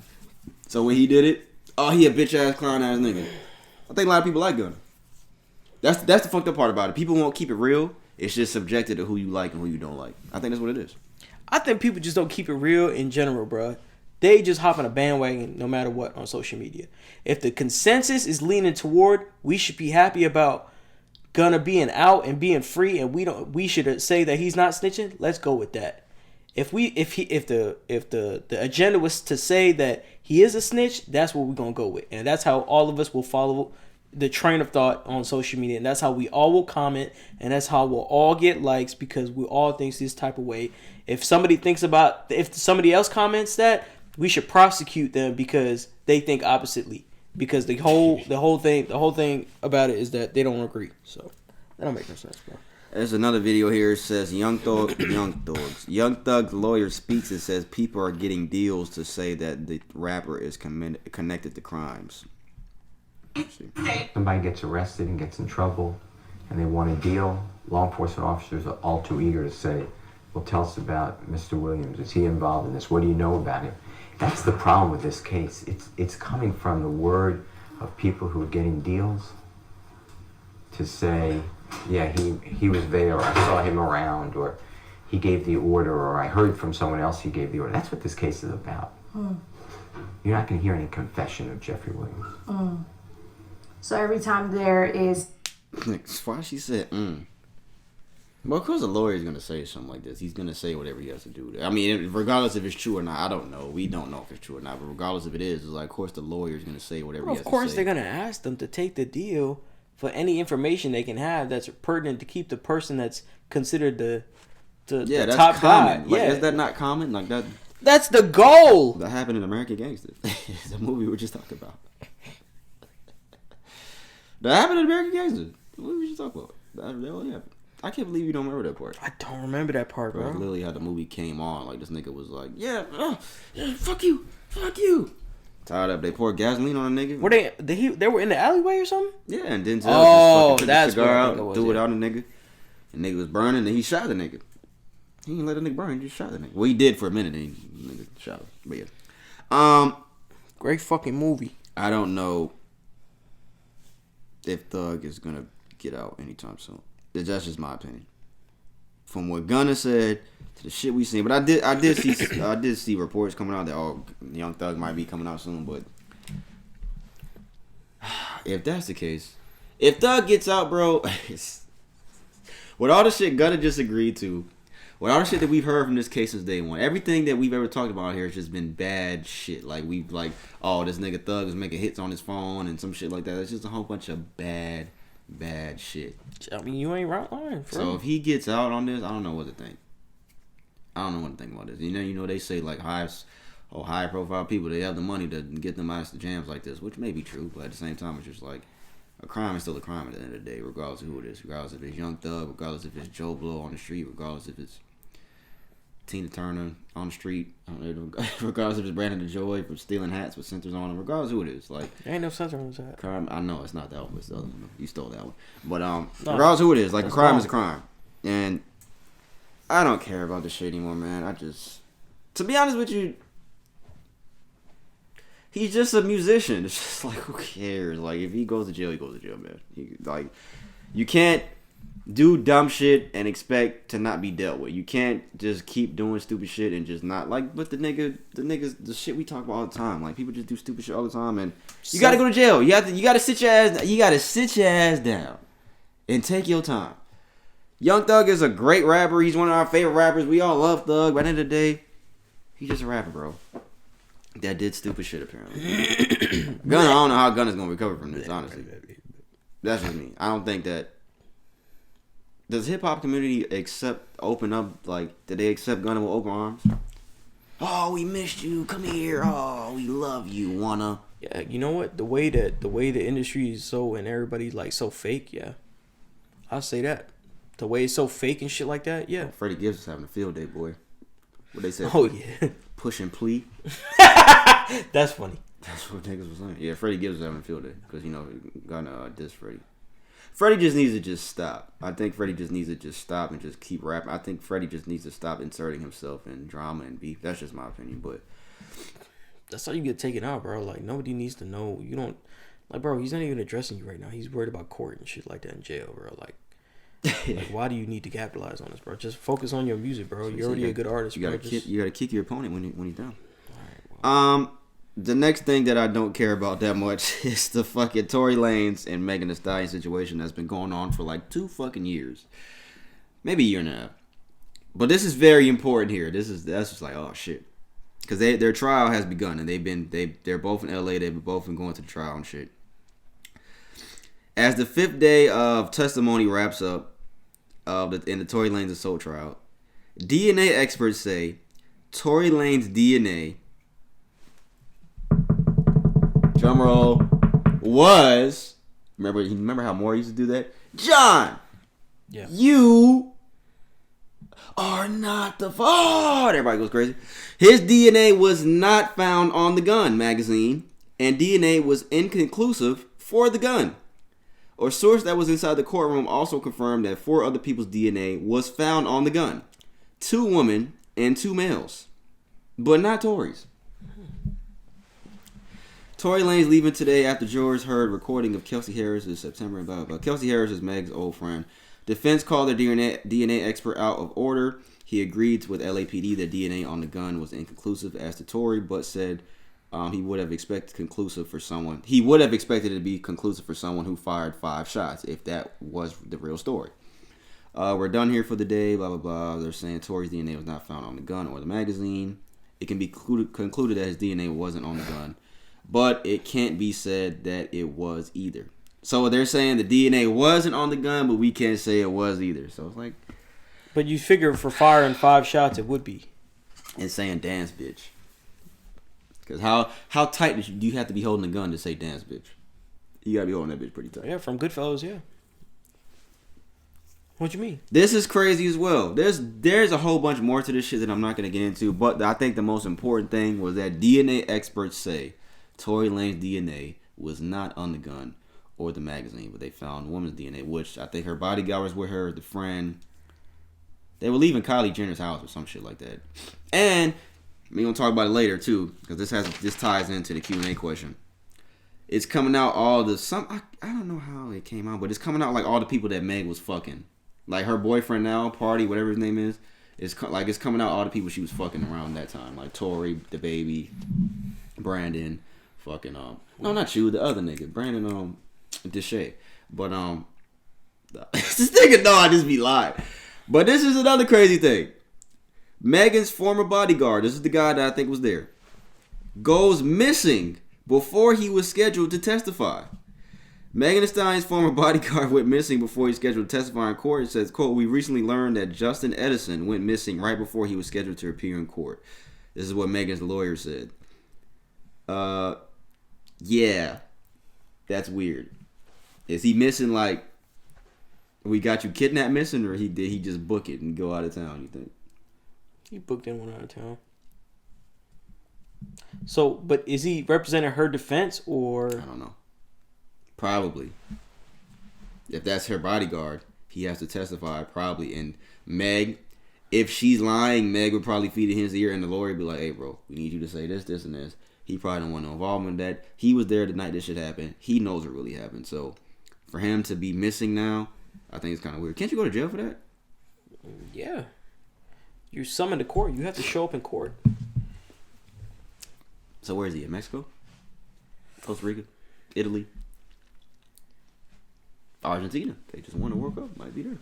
so when he did it, oh, he a bitch ass clown ass nigga. I think a lot of people like Gunna. That's the fucked up part about it. People won't keep it real. It's just subjected to who you like and who you don't like. I think that's what it is. I think people just don't keep it real in general, bro. They just hop on a bandwagon no matter what on social media. If the consensus is leaning toward we should be happy about Gunna being out and being free, and we should say that he's not snitching, let's go with that. If the agenda was to say that he is a snitch, that's what we're gonna go with, and that's how all of us will follow the train of thought on social media, and that's how we all will comment, and that's how we'll all get likes, because we all think this type of way. If somebody else comments that, we should prosecute them because they think oppositely. Because the whole thing about it is that they don't agree. So that don't make no sense, bro. There's another video here. It says Young Thug's lawyer speaks. It says people are getting deals to say that the rapper is connected to crimes. Somebody gets arrested and gets in trouble, and they want a deal. Law enforcement officers are all too eager to say, well, tell us about Mr. Williams. Is he involved in this? What do you know about him? That's the problem with this case. It's coming from the word of people who are getting deals to say, yeah, he was there, or I saw him around, or he gave the order, or I heard from someone else he gave the order. That's what this case is about. You're not going to hear any confession of Jeffrey Williams. So every time there is... Why she said, Well, of course a lawyer is going to say something like this. He's going to say whatever he has to do. I mean, regardless if it's true or not, I don't know. We don't know if it's true or not. But regardless if it is, it's like, of course the lawyer is going to say whatever he has to say. Of course they're going to ask them to take the deal for any information they can have that's pertinent to keep the person that's considered the that's top common. guy. Like, is that not common? Like that. That's the goal. That happened in American Gangster. The movie we were just talking about. That happened in American Gangster. What were you talking about? That really happened. I can't believe you don't remember that part. I don't remember that part, bro. Literally how the movie came on, like this nigga was like, yeah, fuck you. Tired up, they poured gasoline on a nigga. Were they were in the alleyway or something? Yeah, and Denzel Oh, just fucking that's took the cigar what I out, think it was, threw it yeah. out on the nigga. And nigga was burning, and he shot the nigga. He didn't let the nigga burn, he just shot the nigga. Well, he did for a minute, and the nigga shot him. But yeah. Great fucking movie. I don't know if Thug is gonna get out anytime soon. That's just my opinion. From what Gunna said to the shit we seen, but I did see reports coming out that Young Thug might be coming out soon. But if that's the case, if Thug gets out, bro, with all the shit Gunna just agreed to, with all the shit that we've heard from this case since day one, everything that we've ever talked about here has just been bad shit. Like this nigga Thug is making hits on his phone and some shit like that. It's just a whole bunch of bad shit. I mean, you ain't lying. So if he gets out on this, I don't know what to think. I don't know what to think about this. You know they say like high profile people, they have the money to get them out of the jams like this, which may be true, but at the same time, it's just like a crime is still a crime at the end of the day, regardless of who it is, regardless if it's Young Thug, regardless if it's Joe Blow on the street, regardless if it's Tina Turner on the street, regardless if it's Brandon DeJoy for stealing hats with centers on them, regardless of who it is. Like, there ain't no center on his hat. Crime, I know it's not that one, it's the other one. You stole that one. But regardless of who it is, like a crime is a crime. And I don't care about this shit anymore, man. To be honest with you, he's just a musician. It's just like, who cares? Like, if he goes to jail, he goes to jail, man. You can't do dumb shit and expect to not be dealt with. You can't just keep doing stupid shit and just not but the shit we talk about all the time. Like, people just do stupid shit all the time, and you gotta go to jail. You gotta sit your ass down and take your time. Young Thug is a great rapper. He's one of our favorite rappers. We all love Thug. But at the end of the day, he's just a rapper, bro. That did stupid shit, apparently. Gunna, I don't know how Gunna's gonna recover from this, honestly. That's just me. I don't think that. Does hip hop community open up, like, did they accept Gunna with open arms? Oh, we missed you. Come here. Oh, we love you, wanna. Yeah, you know what? The way the industry is so, and everybody's like so fake, yeah. I'll say that. The way it's so fake and shit like that, yeah. Freddie Gibbs is having a field day, boy. What they said? Oh, yeah. Pushing plea. That's funny. That's what niggas was saying. Yeah, Freddie Gibbs is having a field day. Because, Gunna diss Freddie. Freddie just needs to just stop. I think Freddie just needs to just stop and just keep rapping. I think Freddie just needs to stop inserting himself in drama and beef. That's just my opinion, but that's how you get taken out, bro. Like, nobody needs to know. You don't, like, bro, he's not even addressing you right now. He's worried about court and shit like that in jail, bro. Like, why do you need to capitalize on this, bro? Just focus on your music, bro. You're already a good artist, bro. You gotta kick your opponent when he's down. All right, well. The next thing that I don't care about that much is the fucking Tory Lanez and Megan Thee Stallion situation that's been going on for like 2 fucking years. Maybe a year and a half. But this is very important here. That's just like, oh shit. Because their trial has begun, and they're both in LA. They've both been going to the trial and shit. As the 5th day of testimony wraps up in the Tory Lanez assault trial, DNA experts say Tory Lanez DNA, drum roll, was, remember how Moore used to do that? John, yeah. You are not the fault. Everybody goes crazy. His DNA was not found on the gun magazine, and DNA was inconclusive for the gun. A source that was inside the courtroom also confirmed that 4 other people's DNA was found on the gun. 2 women and 2 males, but not Tory's. Tory Lanez leaving today after jurors heard recording of Kelsey Harris in September and blah, blah, blah. Kelsey Harris is Meg's old friend. Defense called their DNA expert out of order. He agreed with LAPD that DNA on the gun was inconclusive as to Tory, but said he would have expected conclusive for someone. He would have expected it to be conclusive for someone who fired 5 shots if that was the real story. We're done here for the day, blah, blah, blah. They're saying Tory's DNA was not found on the gun or the magazine. It can be concluded that his DNA wasn't on the gun, but it can't be said that it was either. So they're saying the DNA wasn't on the gun, but we can't say it was either. So it's like... But you figure for firing 5 shots, it would be. And saying dance bitch. Because how tight do you have to be holding a gun to say dance bitch? You got to be holding that bitch pretty tight. Yeah, from Goodfellas, yeah. What you mean? This is crazy as well. There's a whole bunch more to this shit that I'm not gonna get into. But I think the most important thing was that DNA experts say Tory Lanez's DNA was not on the gun or the magazine, but they found woman's DNA, which I think her bodyguard was with her, the friend. They were leaving Kylie Jenner's house or some shit like that. And we're gonna talk about it later too, because this ties into the Q&A question. It's coming out I don't know how it came out, but it's coming out like all the people that Meg was fucking. Like her boyfriend now, Party, whatever his name is, it's coming out all the people she was fucking around that time. Like Tory, the baby, Brandon, fucking no, not you, the other nigga, Brandon Deshay. But this nigga know I just be lying. But this is another crazy thing. Megan's former bodyguard, this is the guy that I think was there, goes missing before he was scheduled to testify. Megan Thee Stallion's former bodyguard went missing before he was scheduled to testify in court. It says, quote, "We recently learned that Justin Edison went missing right before he was scheduled to appear in court." This is what Megan's lawyer said. Yeah, that's weird. Is he missing like, we got you kidnapped missing, or did he just book it and go out of town, you think? He booked in one out of town. So, but is he representing her defense or? I don't know. Probably. If that's her bodyguard, he has to testify probably. And Meg, if she's lying, Meg would probably feed in his ear, and the lawyer would be like, "Hey, bro, we need you to say this, this, and this." He probably don't want no involvement in that. He was there the night this shit happened. He knows what really happened. So, for him to be missing now, I think it's kind of weird. Can't you go to jail for that? Yeah. You're summoned to court. You have to show up in court. So where is he? In Mexico? Costa Rica? Italy? Argentina. They just won the World Cup. Might be there.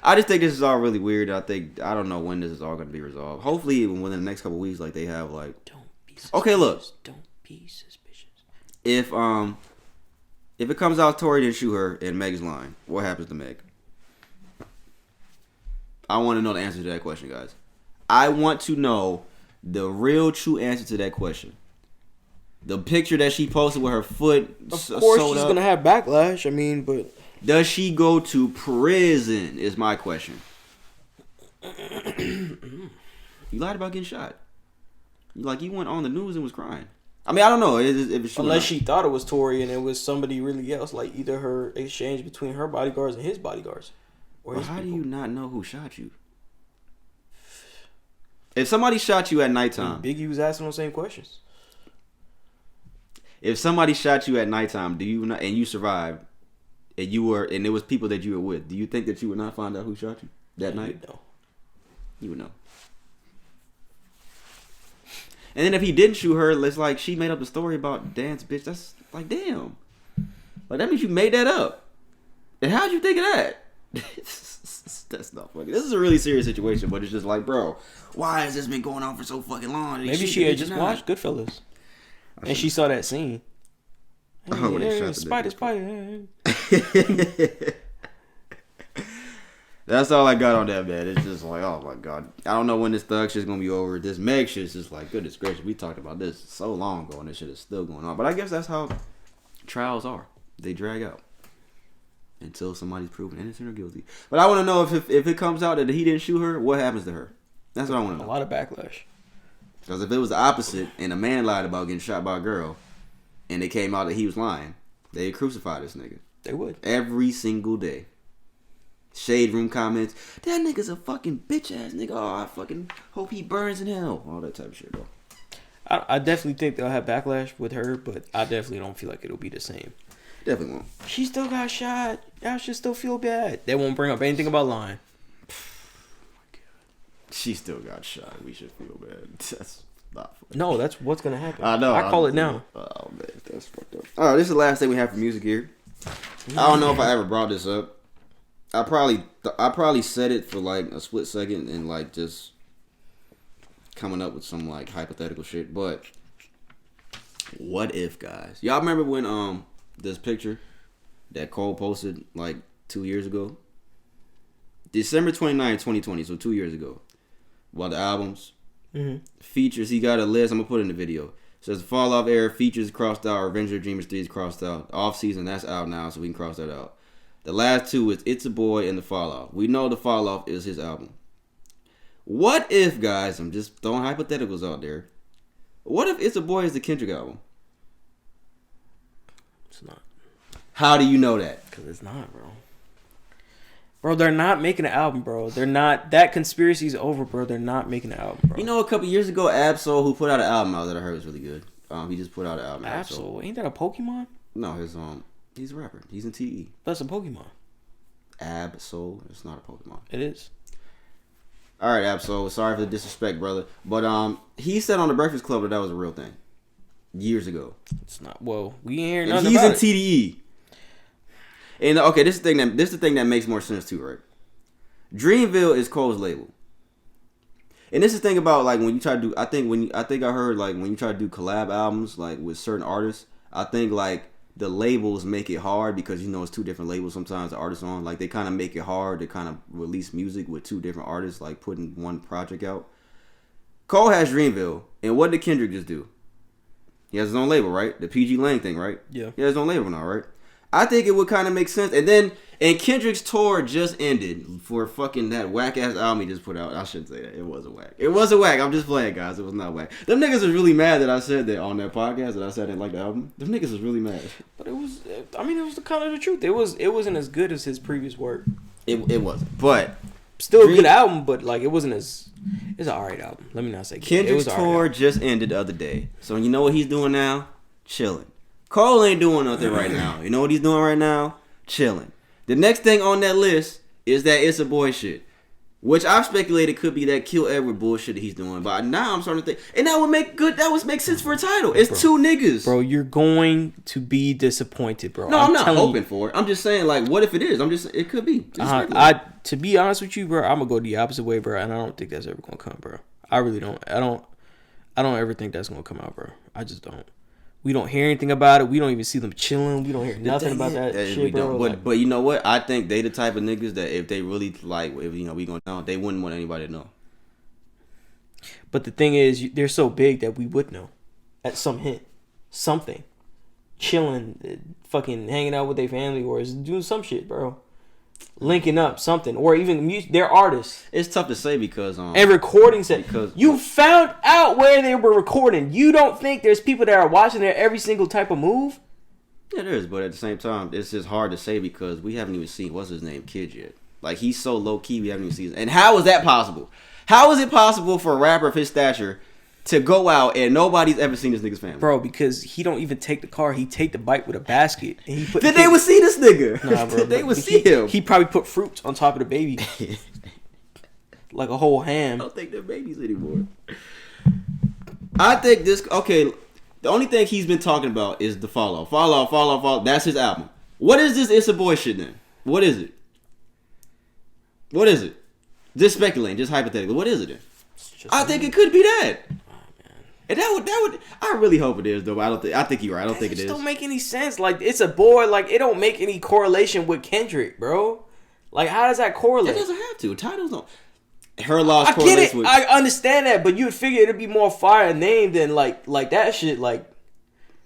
I just think this is all really weird. I don't know when this is all going to be resolved. Hopefully within the next couple of weeks, like they have like. Don't be suspicious. Okay, look. Don't be suspicious. If it comes out Tory didn't shoot her and Meg's lying, what happens to Meg? I want to know the answer to that question, guys. I want to know the real true answer to that question. The picture that she posted with her foot Of course she's going to have backlash. I mean, but... Does she go to prison is my question. You lied about getting shot. Like, you went on the news and was crying. I mean, I don't know. If it's unless she thought it was Tory and it was somebody really else. Like, either her exchange between her bodyguards and his bodyguards. Or well, his how people. do you not know who shot you? If somebody shot you at nighttime... Biggie was asking those same questions. If somebody shot you at nighttime, do you not, and you survived, and it was people that you were with, do you think that you would not find out who shot you that night? No. You would know. And then if he didn't shoot her, it's like she made up the story about dance, bitch. That's like, damn. Like, that means you made that up. And how'd you think of that? That's not funny. This is a really serious situation, but it's just like, bro, why has this been going on for so fucking long? Maybe she had just watched Goodfellas. And she saw that scene. Hey, spider. That's all I got on that, man. It's just like, oh my god. I don't know when this thug shit's gonna be over. This Meg shit's just like, goodness gracious. We talked about this so long ago and this shit is still going on. But I guess that's how trials are. They drag out until somebody's proven innocent or guilty. But I want to know if it comes out that he didn't shoot her, what happens to her? That's what I want to know. A lot of backlash. Because if it was the opposite and a man lied about getting shot by a girl and it came out that he was lying, they'd crucify this nigga. They would. Every single day. Shade room comments. That nigga's a fucking bitch ass nigga. Oh, I fucking hope he burns in hell. All that type of shit, bro. I definitely think they'll have backlash with her, but I definitely don't feel like it'll be the same. Definitely won't. She still got shot. Y'all should still feel bad. They won't bring up anything about lying. She still got shot. We should feel bad. That's not funny. No, that's what's gonna happen. I know. I call it now. Oh man, that's fucked up. All right, this is the last thing we have for music here. I don't know if I ever brought this up. I probably said it for like a split second and like just coming up with some like hypothetical shit. But what if, guys? Y'all remember when this picture that Cole posted like 2 years ago? December 29, 2020, so 2 years ago. About the albums. Mm-hmm. Features, he got a list. I'm going to put it in the video. It says Fall Off Air, features crossed out. Revenge of the Dreamers 3 is crossed out. Off Season, that's out now, so we can cross that out. The last two is It's a Boy and The Fall Off. We know The Fall Off is his album. What if, guys, I'm just throwing hypotheticals out there. What if It's a Boy is the Kendrick album? It's not. How do you know that? Because it's not, bro. Bro, they're not making an album, bro. They're not. That conspiracy's over, bro. They're not making an album, bro. You know, a couple years ago, Absol, who put out an album out that I heard was really good. He just put out an album. Absol? Ain't that a Pokemon? No, he's a rapper. He's in TE. That's a Pokemon. Absol. It's not a Pokemon. It is. All right, Absol. Sorry for the disrespect, brother. But he said on the Breakfast Club that was a real thing. Years ago. It's not. Well, we ain't hearing and nothing he's about in it. TDE. And okay, this is the thing that makes more sense too, right? Dreamville is Cole's label. And this is the thing about like when you try to do I think I heard like when you try to do collab albums like with certain artists, I think like the labels make it hard because you know it's two different labels sometimes the artists on. Like they kind of make it hard to kind of release music with two different artists, like putting one project out. Cole has Dreamville, and what did Kendrick just do? He has his own label, right? The PG Lang thing, right? Yeah. He has his own label now, right? I think it would kind of make sense. And Kendrick's tour just ended for fucking that whack ass album he just put out. I shouldn't say that. It wasn't whack. It wasn't whack. I'm just playing, guys. It was not whack. Them niggas was really mad that I said that on that podcast that I said I didn't like the album. Them niggas was really mad. But it was. I mean, it was the kind of the truth. It wasn't as good as his previous work. It wasn't. But still a good album. But like it wasn't as. It's an alright album. Let me not say good. Kendrick's tour just ended the other day. So you know what he's doing now? Chilling. Cole ain't doing nothing right now. You know what he's doing right now? Chilling. The next thing on that list is that It's a Boy shit, which I've speculated could be that Kill Edward bullshit that he's doing. But now I'm starting to think, and that would make sense for a title. It's two niggas. Bro, you're going to be disappointed, bro. No, I'm not hoping for it. I'm just saying, like, what if it is? It could be. To be honest with you, bro, I'm gonna go the opposite way, bro, and I don't think that's ever gonna come, bro. I really don't. I don't ever think that's gonna come out, bro. I just don't. We don't hear anything about it. We don't even see them chilling. We don't hear nothing about that shit, bro. But you know what? I think they the type of niggas that if they really like, if you know, we gonna know, they wouldn't want anybody to know. But the thing is, they're so big that we would know at some hint, something, chilling, fucking hanging out with their family, or is doing some shit, bro. Linking up something, or even music. They're artists. It's tough to say because and recording set. Because you found out where they were recording. You don't think there's people that are watching their every single type of move? Yeah, there is, but at the same time, it's just hard to say because we haven't even seen what's his name, Kid yet. Like he's so low key, we haven't even seen. And how is that possible? How is it possible for a rapper of his stature to go out and nobody's ever seen this nigga's family? Bro, because he don't even take the car. He take the bike with a basket. And he put. Then they would see this nigga. Nah, bro. They would see him. He probably put fruits on top of the baby. Like a whole ham. I don't think they're babies anymore. I think this... Okay, the only thing he's been talking about is the Fall Off. That's his album. What is this It's a Boy shit then? What is it? What is it? Just speculating, just hypothetically. What is it then? I think it could be that. And that would I really hope it is though. But I think you're right. I don't think it is. It don't make any sense. Like It's a Boy. Like it don't make any correlation with Kendrick, bro. Like how does that correlate? It doesn't have to. Titles don't. Her loss. I get it. I understand that, but you'd figure it'd be more fire name than like that shit. Like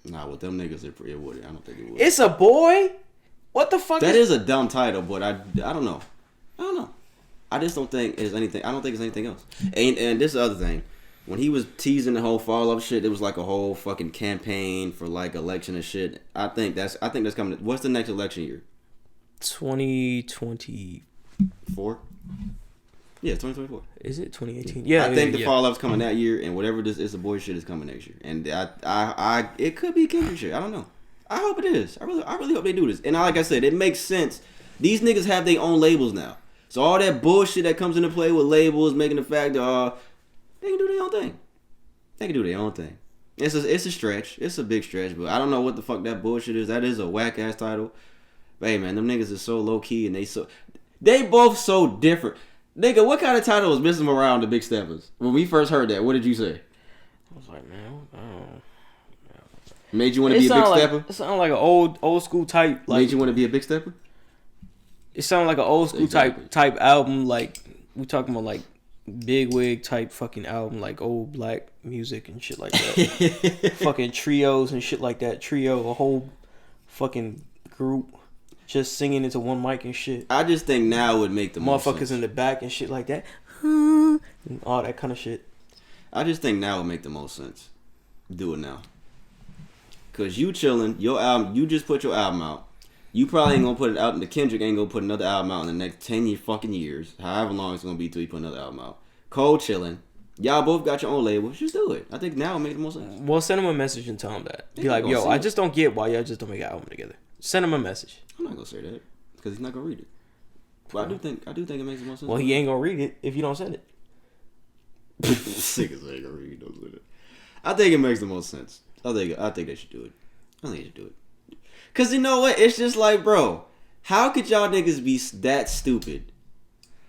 nah, with them niggas, it would. I don't think it would. It's a Boy. What the fuck? That is a dumb title, but I don't know. I just don't think it's anything. I don't think it's anything else. And this is the other thing. When he was teasing the whole Fall Off shit, it was like a whole fucking campaign for like election and shit. I think that's coming. What's the next election year? 2024. Yeah, 2024. Is it 2018? Yeah, I think the Fall Off's coming that year, and whatever this It's a Boy shit is coming next year. And I it could be Kendrick shit. I don't know. I hope it is. I really hope they do this. And like I said, it makes sense. These niggas have their own labels now, so all that bullshit that comes into play with labels making the fact that they can do their own thing. They can do their own thing. It's a stretch. It's a big stretch, but I don't know what the fuck that bullshit is. That is a whack ass title. But hey man, them niggas is so low key and they both so different. Nigga, what kind of title was Missing Around the Big Steppers? When we first heard that, what did you say? I was like, man, I don't know. Made you want to be a big stepper? It sounded like an old school type. Like, made you want to be a big stepper? It sounded like an old school type album. Like we talking about like big wig type fucking album, like old black music and shit like that. Fucking trios and shit like that. A whole fucking group. just singing into one mic and shit. I just think now would make the most Motherfuckers sense. in the back and shit like that. And all that kind of shit. I just think now would make the most sense. Do it now. Cause you chilling, your album, you just put your album out. You probably ain't gonna put it out, and the Kendrick ain't gonna put another album out in the next 10 fucking years. However long it's gonna be till you put another album out. Cole chilling. Y'all both got your own label. Just do it. I think now would make the most sense. Well, send him a message and tell him that. Be They like, gonna yo, see I it. just don't get why y'all just don't make an album together. Send him a message. I'm not gonna say that because he's not gonna read it. But I do think it makes the most sense. Well, he ain't gonna read it if you don't send it. Sick as ain't gonna read it. I think it makes the most sense. I think they should do it. I think they should do it. Cause you know what? It's just like, bro, how could y'all niggas be that stupid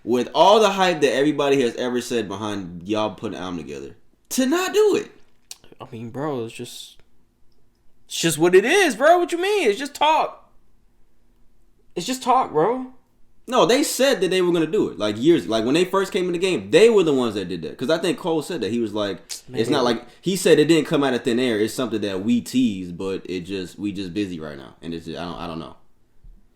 with all the hype that everybody has ever said behind y'all putting an album together to not do it? I mean, bro, it's just what it is, bro. What you mean? It's just talk. It's just talk, bro. No, they said that they were gonna do it like years, like when they first came in the game. They were the ones that did that because I think Cole said that he was like, it's not like he said it didn't come out of thin air. It's something that we tease, but we just busy right now, and it's just, I don't know.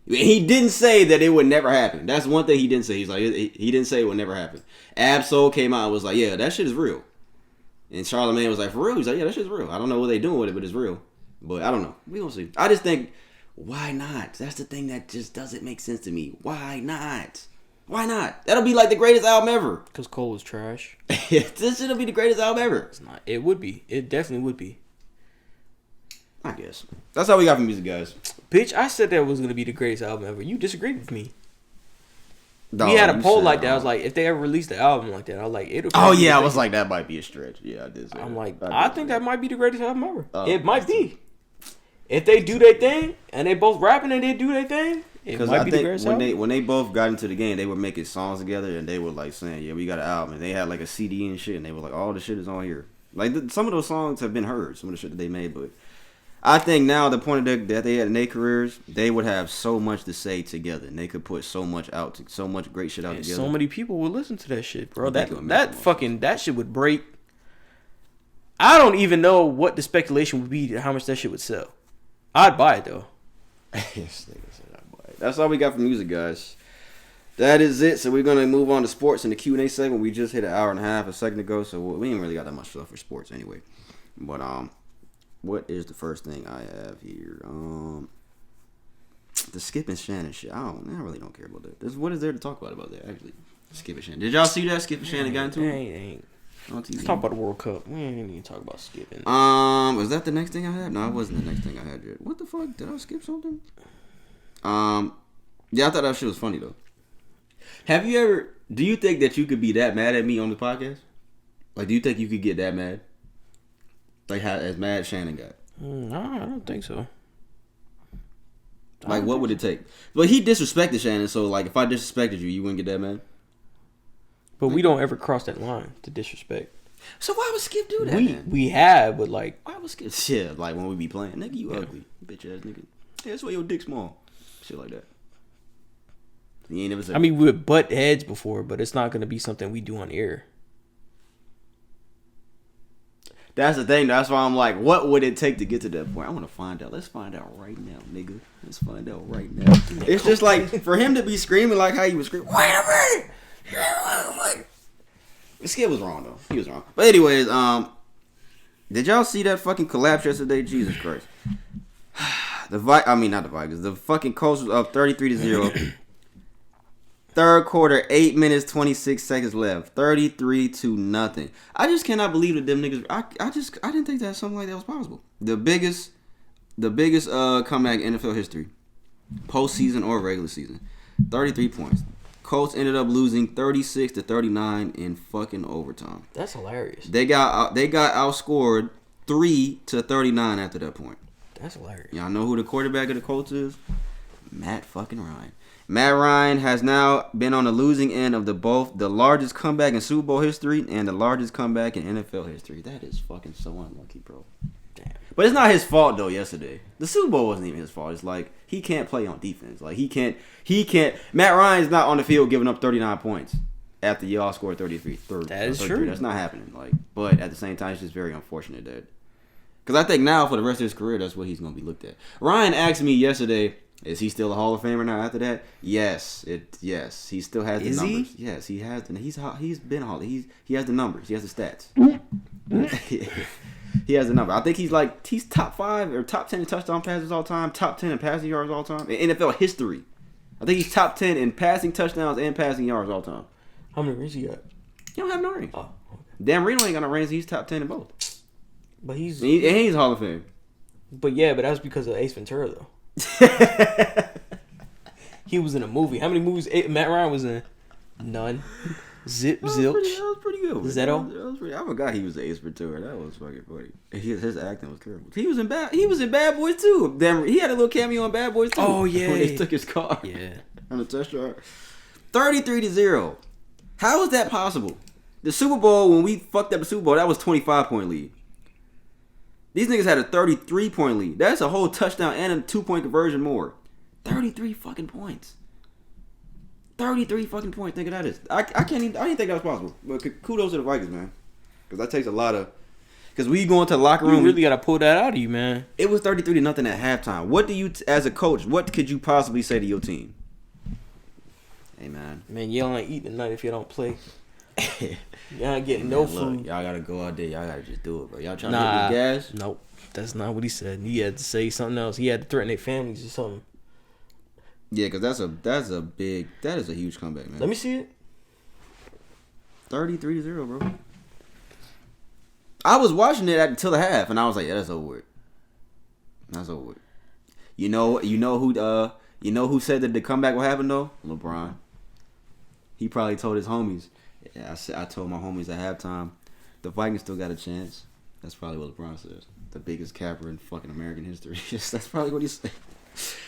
He didn't say that it would never happen. That's one thing he didn't say. He's like he didn't say it would never happen. Absol came out and was like, yeah, that shit is real. And Charlamagne was like, for real? He's like, yeah, that shit's real. I don't know what they doing with it, but it's real. But I don't know. We gonna see. I just think, why not? That's the thing that just doesn't make sense to me. Why not? Why not? That'll be like the greatest album ever. Because Cole was trash. This shit'll be the greatest album ever. It's not. It would be. It definitely would be. I guess. That's all we got for music, guys. Bitch, I said that was going to be the greatest album ever. You disagreed with me. No, we had a you poll said, like that. I was like, if they ever released the album like that, I was like, it'll. oh yeah, I was like, that might be a stretch. Yeah, I did say I'm that. like, I think that might be the greatest album ever. Oh, it might be. If they do their thing and they both rapping and they do their thing, it because might I be the think greatest when album. they both got into the game, they were making songs together and they were like saying, yeah, we got an album, and they had like a CD and shit, and they were like, all the shit is on here. Like some of those songs have been heard, some of the shit that they made, but I think now the point that they had in their careers, they would have so much to say together, and they could put so much great shit out And together. so many people would listen to that shit, bro. I think it would make That the most fucking that shit would break. I don't even know what the speculation would be to how much that shit would sell. I'd buy it though. That's all we got for music, guys. That is it. So we're gonna move on to sports in the Q&A segment. We just hit an hour and a half a second ago, so we ain't really got that much stuff for sports anyway. But what is the first thing I have here? The Skip and Shannon shit. I really don't care about that. What is there to talk about that actually? Skip and Shannon. Did y'all see that Skip and Shannon got into it? Ain't. On TV. Let's talk about the World Cup. We ain't even talk about skipping. Was that the next thing I had? No, it wasn't the next thing I had yet. What the fuck? Did I skip something? Yeah, I thought that shit was funny though. Do you think that you could be that mad at me on the podcast? Like, do you think you could get that mad? Like, how as mad as Shannon got? No, I don't think so. Like, what would it take? But he disrespected Shannon, so like, if I disrespected you, you wouldn't get that mad? But we don't ever cross that line to disrespect. So why would Skip do that, man? We have, but like, Why would Skip? Yeah, like when we be playing, nigga, you ugly, bitch ass nigga. Yeah, that's why your dick small. Shit like that. He ain't never said. I mean, we would butt heads before, but it's not gonna be something we do on air. That's the thing. That's why I'm like, what would it take to get to that point? I want to find out. Let's find out right now, nigga. Let's find out right now. It's just like for him to be screaming like how he was screaming. Wait a minute. Skip was wrong though. He was wrong. But anyways, did y'all see that fucking collapse yesterday? Jesus Christ. Not the Vikings. The fucking Colts was up 33-0. Third quarter, 8 minutes, 26 seconds left. 33-0. I just cannot believe that them niggas. I didn't think that something like that was possible. The biggest comeback in NFL history, postseason or regular season. 33 points. Colts ended up losing 36-39 in fucking overtime. That's hilarious. They got outscored 3-39 after that point. That's hilarious. Y'all know who the quarterback of the Colts is? Matt fucking Ryan. Matt Ryan has now been on the losing end of both the largest comeback in Super Bowl history and the largest comeback in NFL history. That is fucking so unlucky, bro. Damn. But it's not his fault though. Yesterday, the Super Bowl wasn't even his fault. It's like he can't play on defense. Like he can't. Matt Ryan's not on the field giving up 39 points after y'all scored 33. That is true. That's not happening. Like, but at the same time, it's just very unfortunate that. Because I think now for the rest of his career, that's what he's gonna be looked at. Ryan asked me yesterday. Is he still a Hall of Famer now after that? Yes. Yes. He still has the numbers. He? Yes, he has. He's been a Hall. He has the numbers. He has the stats. He has the number. I think he's top 5 or top 10 in touchdown passes all time. Top 10 in passing yards all time in NFL history. I think he's top 10 in passing touchdowns and passing yards all time. How many rings he got? He don't have no rings. Oh, okay. Dan Marino ain't got no rings. He's top 10 in both. But he's Hall of Fame. But yeah, but that was because of Ace Ventura though. He was in a movie. How many movies Matt Ryan was in? None. Zilch. That was pretty good. Zeto. I forgot he was Ace Ventura. That was fucking funny. His acting was terrible. He was in Bad Boys too. Damn, he had a little cameo in Bad Boys too. Oh yeah. When they took his car. Yeah. On the test drive. 33-0. How is that possible? The Super Bowl, when we fucked up the Super Bowl, that was 25-point lead. These niggas had a 33-point lead. That's a whole touchdown and a 2-point conversion more. 33 fucking points. 33 fucking points. Think of that is. I didn't think that was possible. But kudos to the Vikings, man. Because that takes a lot of. Because we go into the locker room. You really got to pull that out of you, man. It was 33-0 at halftime. What do you, as a coach, what could you possibly say to your team? Hey, man. Man, y'all ain't eating tonight if you don't play. Y'all ain't getting no food. Look, y'all got to go out there. Y'all got to just do it, bro. Y'all trying to get this gas? Nope. That's not what he said. He had to say something else. He had to threaten their families or something. Yeah, because that is a huge comeback, man. Let me see it. 33-0, bro. I was watching it until the half, and I was like, yeah, that's over with. That's over with. You know who said that the comeback will happen though? LeBron. He probably told his homies. Yeah, I told my homies at halftime, the Vikings still got a chance. That's probably what LeBron says. The biggest capper in fucking American history. That's probably what he said.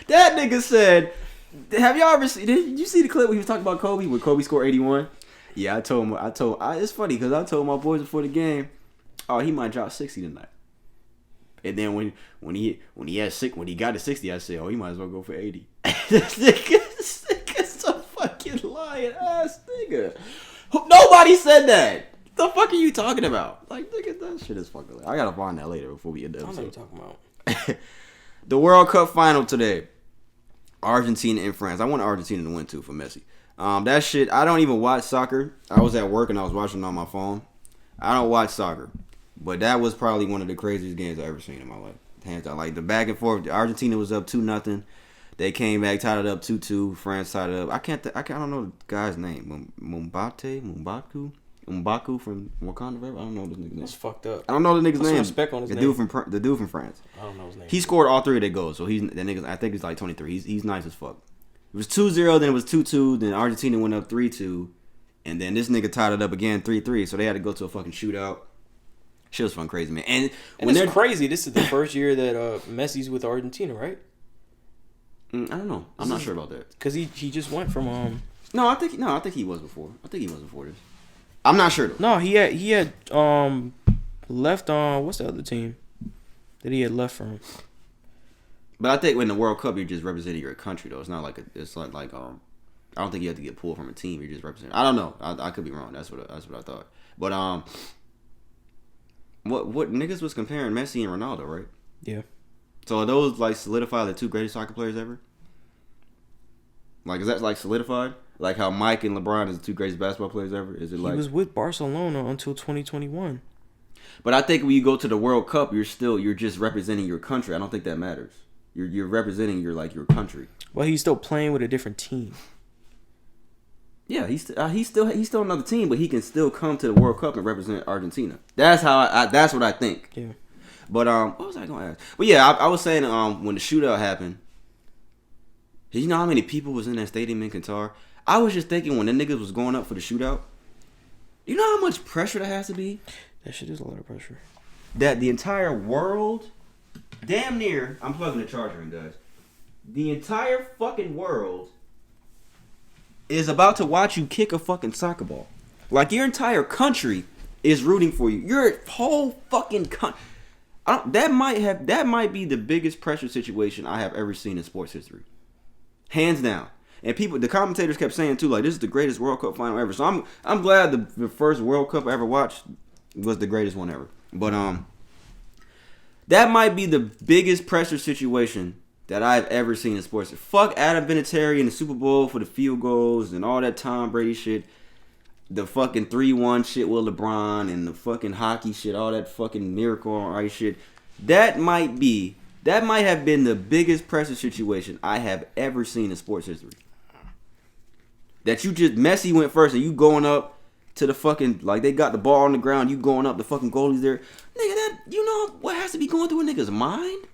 That nigga said, have y'all ever seen, did you see the clip where he was talking about Kobe, when Kobe scored 81? Yeah, I told him, it's funny because I told my boys before the game, oh, he might drop 60 tonight. And then when he got to 60, I said, oh, he might as well go for 80. This nigga's a fucking lying ass nigga. Nobody said that. The fuck are you talking about? Like, nigga, that shit is fucking lit. I gotta find that later before we end the episode. I know what you're talking about. The World Cup final today. Argentina and France. I want Argentina to win too for Messi. That shit, I don't even watch soccer. I was at work and I was watching it on my phone. I don't watch soccer. But that was probably one of the craziest games I've ever seen in my life. Hands down. Like the back and forth. Argentina was up 2-0. They came back, tied it up 2-2. France tied it up. I don't know the guy's name. Mbaku from Wakanda. I don't know this nigga's name. That's fucked up. I don't know the nigga's name. Respect on his name. The dude from France. I don't know his name. He scored all 3 of their goals, so I think he's like 23. He's nice as fuck. It was 2-0, then it was 2-2, then Argentina went up 3-2, and then this nigga tied it up again 3-3. So they had to go to a fucking shootout. Shit was fucking crazy, man. And when it's crazy. This is the first year that Messi's with Argentina, right? I don't know. I'm not sure about that. Because he just went from No, I think he was before. I think he was before this. I'm not sure though. No, he had left on what's the other team that he had left from? But I think when the World Cup, you're just representing your country though. It's not like I don't think you have to get pulled from a team. You're just representing. I don't know. I could be wrong. That's what I thought. But what niggas was comparing Messi and Ronaldo, right? Yeah. So are those like solidify the 2 greatest soccer players ever? Like, is that like solidified? Like how Mike and LeBron is the 2 greatest basketball players ever? Is it like... He was with Barcelona until 2021. But I think when you go to the World Cup, you're just representing your country. I don't think that matters. You're representing your country. Well, he's still playing with a different team. Yeah, he's still another team, but he can still come to the World Cup and represent Argentina. That's how that's what I think. Yeah. But what was I gonna ask? But yeah, I was saying when the shootout happened, you know how many people was in that stadium in Qatar? I was just thinking when the niggas was going up for the shootout, you know how much pressure that has to be? That shit is a lot of pressure. That the entire world, damn near, I'm plugging the charger in, guys. The entire fucking world is about to watch you kick a fucking soccer ball. Like your entire country is rooting for you. Your whole fucking country. That might be the biggest pressure situation I have ever seen in sports history. Hands down. And the commentators kept saying too, like, this is the greatest World Cup final ever. So I'm glad the first World Cup I ever watched was the greatest one ever. But that might be the biggest pressure situation that I've ever seen in sports. Fuck Adam Vinatieri in the Super Bowl for the field goals and all that Tom Brady shit. The fucking 3-1 shit with LeBron and the fucking hockey shit, all that fucking miracle on ice shit. That might have been the biggest pressure situation I have ever seen in sports history. That you just, Messi went first and you going up to the fucking, like they got the ball on the ground, you going up, the fucking goalie's there. Nigga, that, you know what has to be going through a nigga's mind?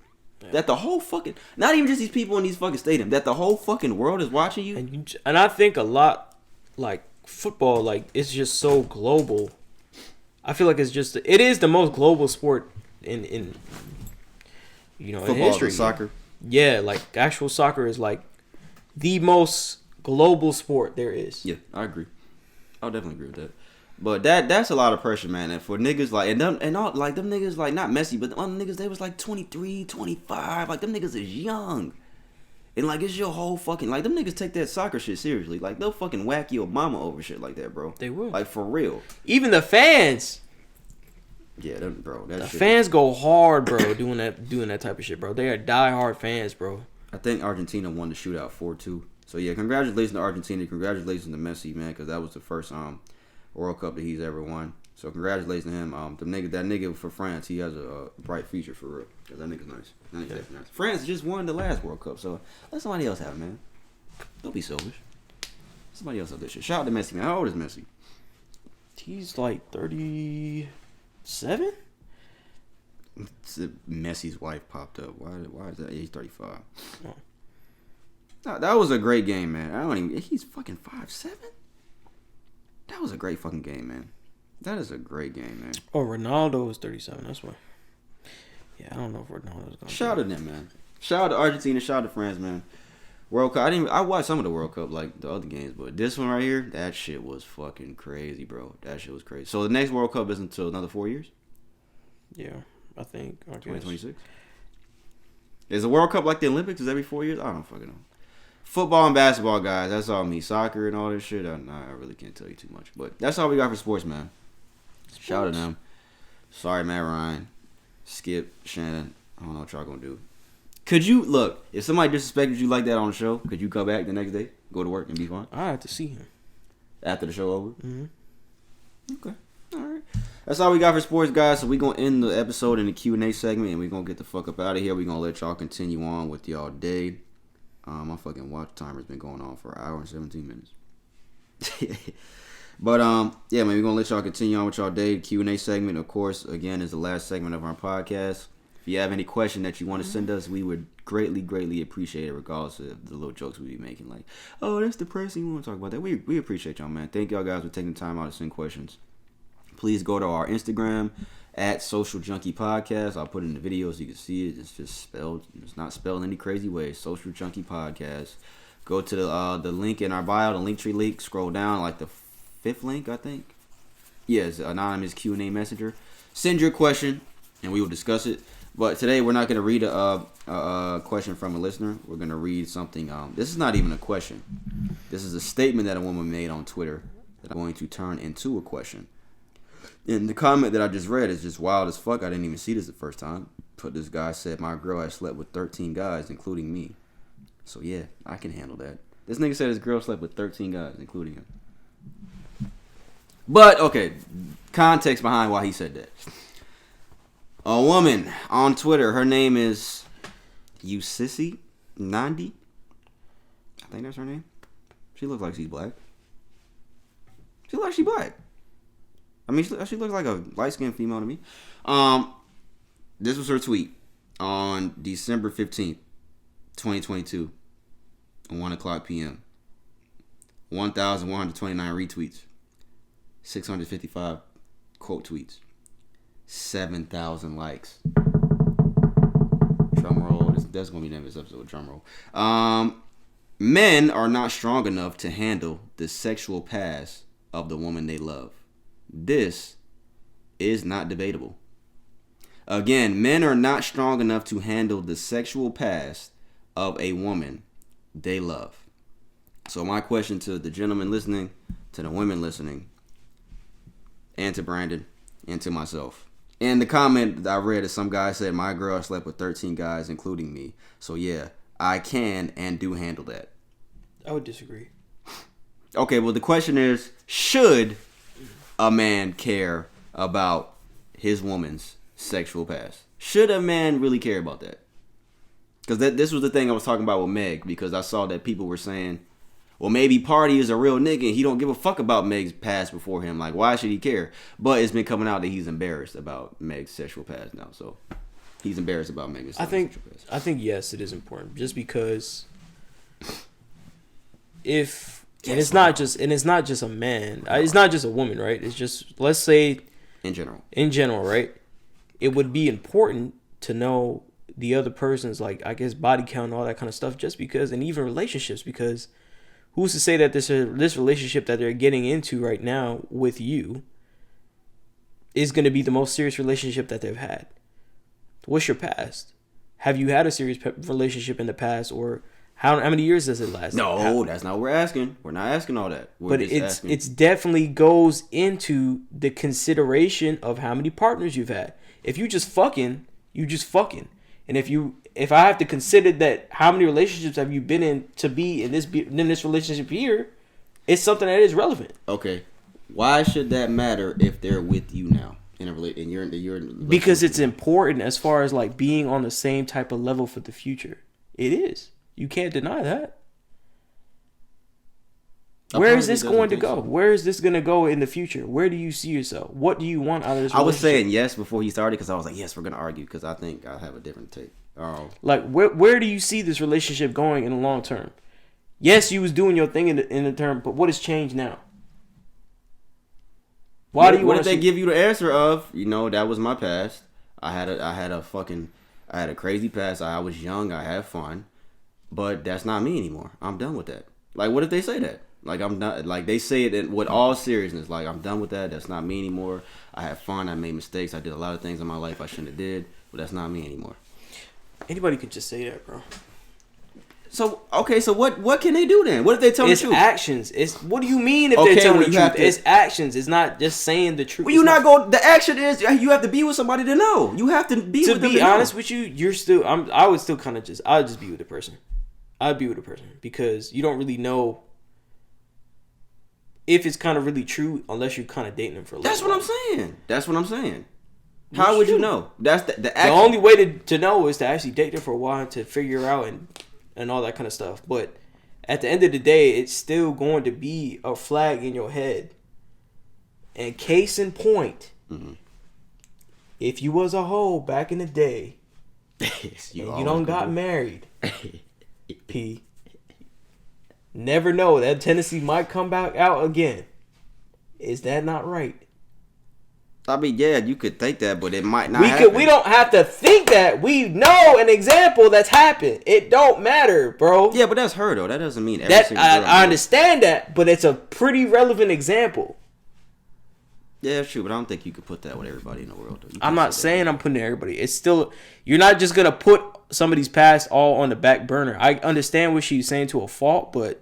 Yeah. That the whole fucking, not even just these people in these fucking stadiums, that the whole fucking world is watching you. And I think a lot, like football, like it's just so global. I feel like it is the most global sport in football, in history. Soccer. Yeah, like actual soccer is like the most global sport there is. Yeah, I agree. I'll definitely agree with that. But that's a lot of pressure, man. And for niggas like them niggas like not Messi, but the other niggas, they was like 23, 25. Like them niggas is young. And like it's your whole fucking, like them niggas take that soccer shit seriously. Like they'll fucking whack your mama over shit like that, bro. They will. Like for real. Even the fans. Yeah, bro. The fans go hard, bro, doing that type of shit, bro. They are diehard fans, bro. I think Argentina won the shootout 4-2. So yeah, congratulations to Argentina. Congratulations to Messi, man, because that was the first World Cup that he's ever won. So congratulations to him. That nigga for France, he has a bright future for real. Cause that nigga's nice. That nigga's definitely nice. France just won the last World Cup, so let somebody else have it, man. Don't be selfish. Somebody else have this shit. Shout out to Messi, man. How old is Messi? He's like 37. Messi's wife popped up. Why is that? He's 35. Oh. No, that was a great game, man. He's fucking 5'7". That was a great fucking game, man. That is a great game, man. Oh, Ronaldo is 37. That's why. Yeah, I don't know if Ronaldo's going to. Shout out to them, man. Shout out to Argentina. Shout out to France, man. World Cup. I watched some of the World Cup, like the other games, but this one right here, that shit was fucking crazy, bro. That shit was crazy. So the next World Cup isn't until another 4 years? Yeah, I think. 2026? Is the World Cup like the Olympics? Is every 4 years? I don't fucking know. Football and basketball, guys. That's all me. Soccer and all this shit, I really can't tell you too much. But that's all we got for sports, man. Shout out to them. Sorry, Matt Ryan, Skip, Shannon. I don't know what y'all gonna do. Could you, look, if somebody disrespected you like that on the show, could you come back the next day, go to work, and be fine? I have to see him. After the show over? Mm-hmm. Okay. All right. That's all we got for sports, guys. So we're going to end the episode in the Q&A segment, and we're going to get the fuck up out of here. We're going to let y'all continue on with y'all day. My fucking watch timer's been going on for an hour and 17 minutes. But, yeah, man, we're going to let y'all continue on with y'all day. Q&A segment, of course, again, is the last segment of our podcast. If you have any question that you want to send us, we would greatly, greatly appreciate it, regardless of the little jokes we be making. Like, oh, that's depressing. We want to talk about that. We appreciate y'all, man. Thank y'all guys for taking the time out to send questions. Please go to our Instagram at Social Junkie Podcast. I'll put it in the video so you can see it. It's just spelled. It's not spelled any crazy way. Social Junkie Podcast. Go to the link in our bio, the Linktree link. Scroll down, like the 5th link, I think. Yes, anonymous Q&A messenger. Send your question, and we will discuss it. But today we're not going to read a question from a listener. We're going to read something. This is not even a question. This is a statement that a woman made on Twitter that I'm going to turn into a question. And the comment that I just read is just wild as fuck. I didn't even see this the first time. But this guy said, my girl has slept with 13 guys, including me. So yeah, I can handle that. This nigga said his girl slept with 13 guys, including him. But, okay, context behind why he said that. A woman on Twitter, her name is Usisi Nandi. I think that's her name. She looks like she's black. She looks like she's black. I mean, she looks like a light-skinned female to me. This was her tweet on December 15th, 2022, at 1 o'clock p.m. 1,129 retweets. 655 quote tweets. 7,000 likes. Drum roll. That's going to be the name of this episode. Drum roll. Men are not strong enough to handle the sexual past of the woman they love. This is not debatable. Again, men are not strong enough to handle the sexual past of a woman they love. So my question to the gentlemen listening, to the women listening, and to Brandon, and to myself. And the comment that I read is some guy said, my girl slept with 13 guys, including me. So yeah, I can and do handle that. I would disagree. Okay, well the question is, should a man care about his woman's sexual past? Should a man really care about that? Because this was the thing I was talking about with Meg, because I saw that people were saying, well, maybe Party is a real nigga and he don't give a fuck about Meg's past before him. Like, why should he care? But it's been coming out that he's embarrassed about Meg's sexual past now. So he's embarrassed about Meg's sexual past. I think yes, it is important. Just because it's not just a man. It's not just a woman, right? It's just, let's say in general, right? It would be important to know the other person's, like, I guess, body count and all that kind of stuff, just because, and even relationships, because who's to say that this relationship that they're getting into right now with you is going to be the most serious relationship that they've had? What's your past? Have you had a serious relationship in the past, or how many years does it last? No, that's not what we're asking. We're not asking all that. But it's definitely goes into the consideration of how many partners you've had. If you just fucking, you just fucking. And if I have to consider that, how many relationships have you been in to be in this relationship here, it's something that is relevant. Okay, why should that matter if they're with you now you're because it's important as far as like being on the same type of level for the future. It is. You can't deny that. Where is this going to go? So. Where is this going to go in the future? Where do you see yourself? What do you want out of this relationship? I was saying yes before he started because I was like, yes, we're going to argue because I think I have a different take. Like, where do you see this relationship going in the long term? Yes, you was doing your thing in the term, but what has changed now? What if they give you the answer of, that was my past. I had a crazy past. I was young. I had fun, but that's not me anymore. I'm done with that. Like, what if they say that? Like, I'm not, like, they say it with all seriousness. Like, I'm done with that. That's not me anymore. I had fun. I made mistakes. I did a lot of things in my life I shouldn't have did, but that's not me anymore. Anybody could just say that, bro. So, okay, so what can they do then? What if they tell the truth? It's actions. What do you mean if they're telling the truth? It's actions. It's not just saying the truth. Well, the action is you have to be with somebody to know. You have to be with them to be honest with you, you're still, I would still kind of I would just be with the person. I'd be with the person because you don't really know if it's kind of really true unless you're kind of dating them for a little while. That's what I'm saying. How would you know? That's the action. The only way to know is to actually date them for a while to figure out and all that kind of stuff. But at the end of the day, it's still going to be a flag in your head. And case in point, if you was a hoe back in the day, you don't got married, P, never know, that tendency might come back out again. Is that not right? I mean, yeah, you could think that, but it might not happen. We don't have to think that. We know an example that's happened. It don't matter, bro. Yeah, but that's her, though. That doesn't mean every single girl. I understand that, but it's a pretty relevant example. Yeah, that's true, but I don't think you could put that with everybody in the world. I'm not saying I'm putting everybody. It's still, you're not just going to put somebody's past all on the back burner. I understand what she's saying to a fault, but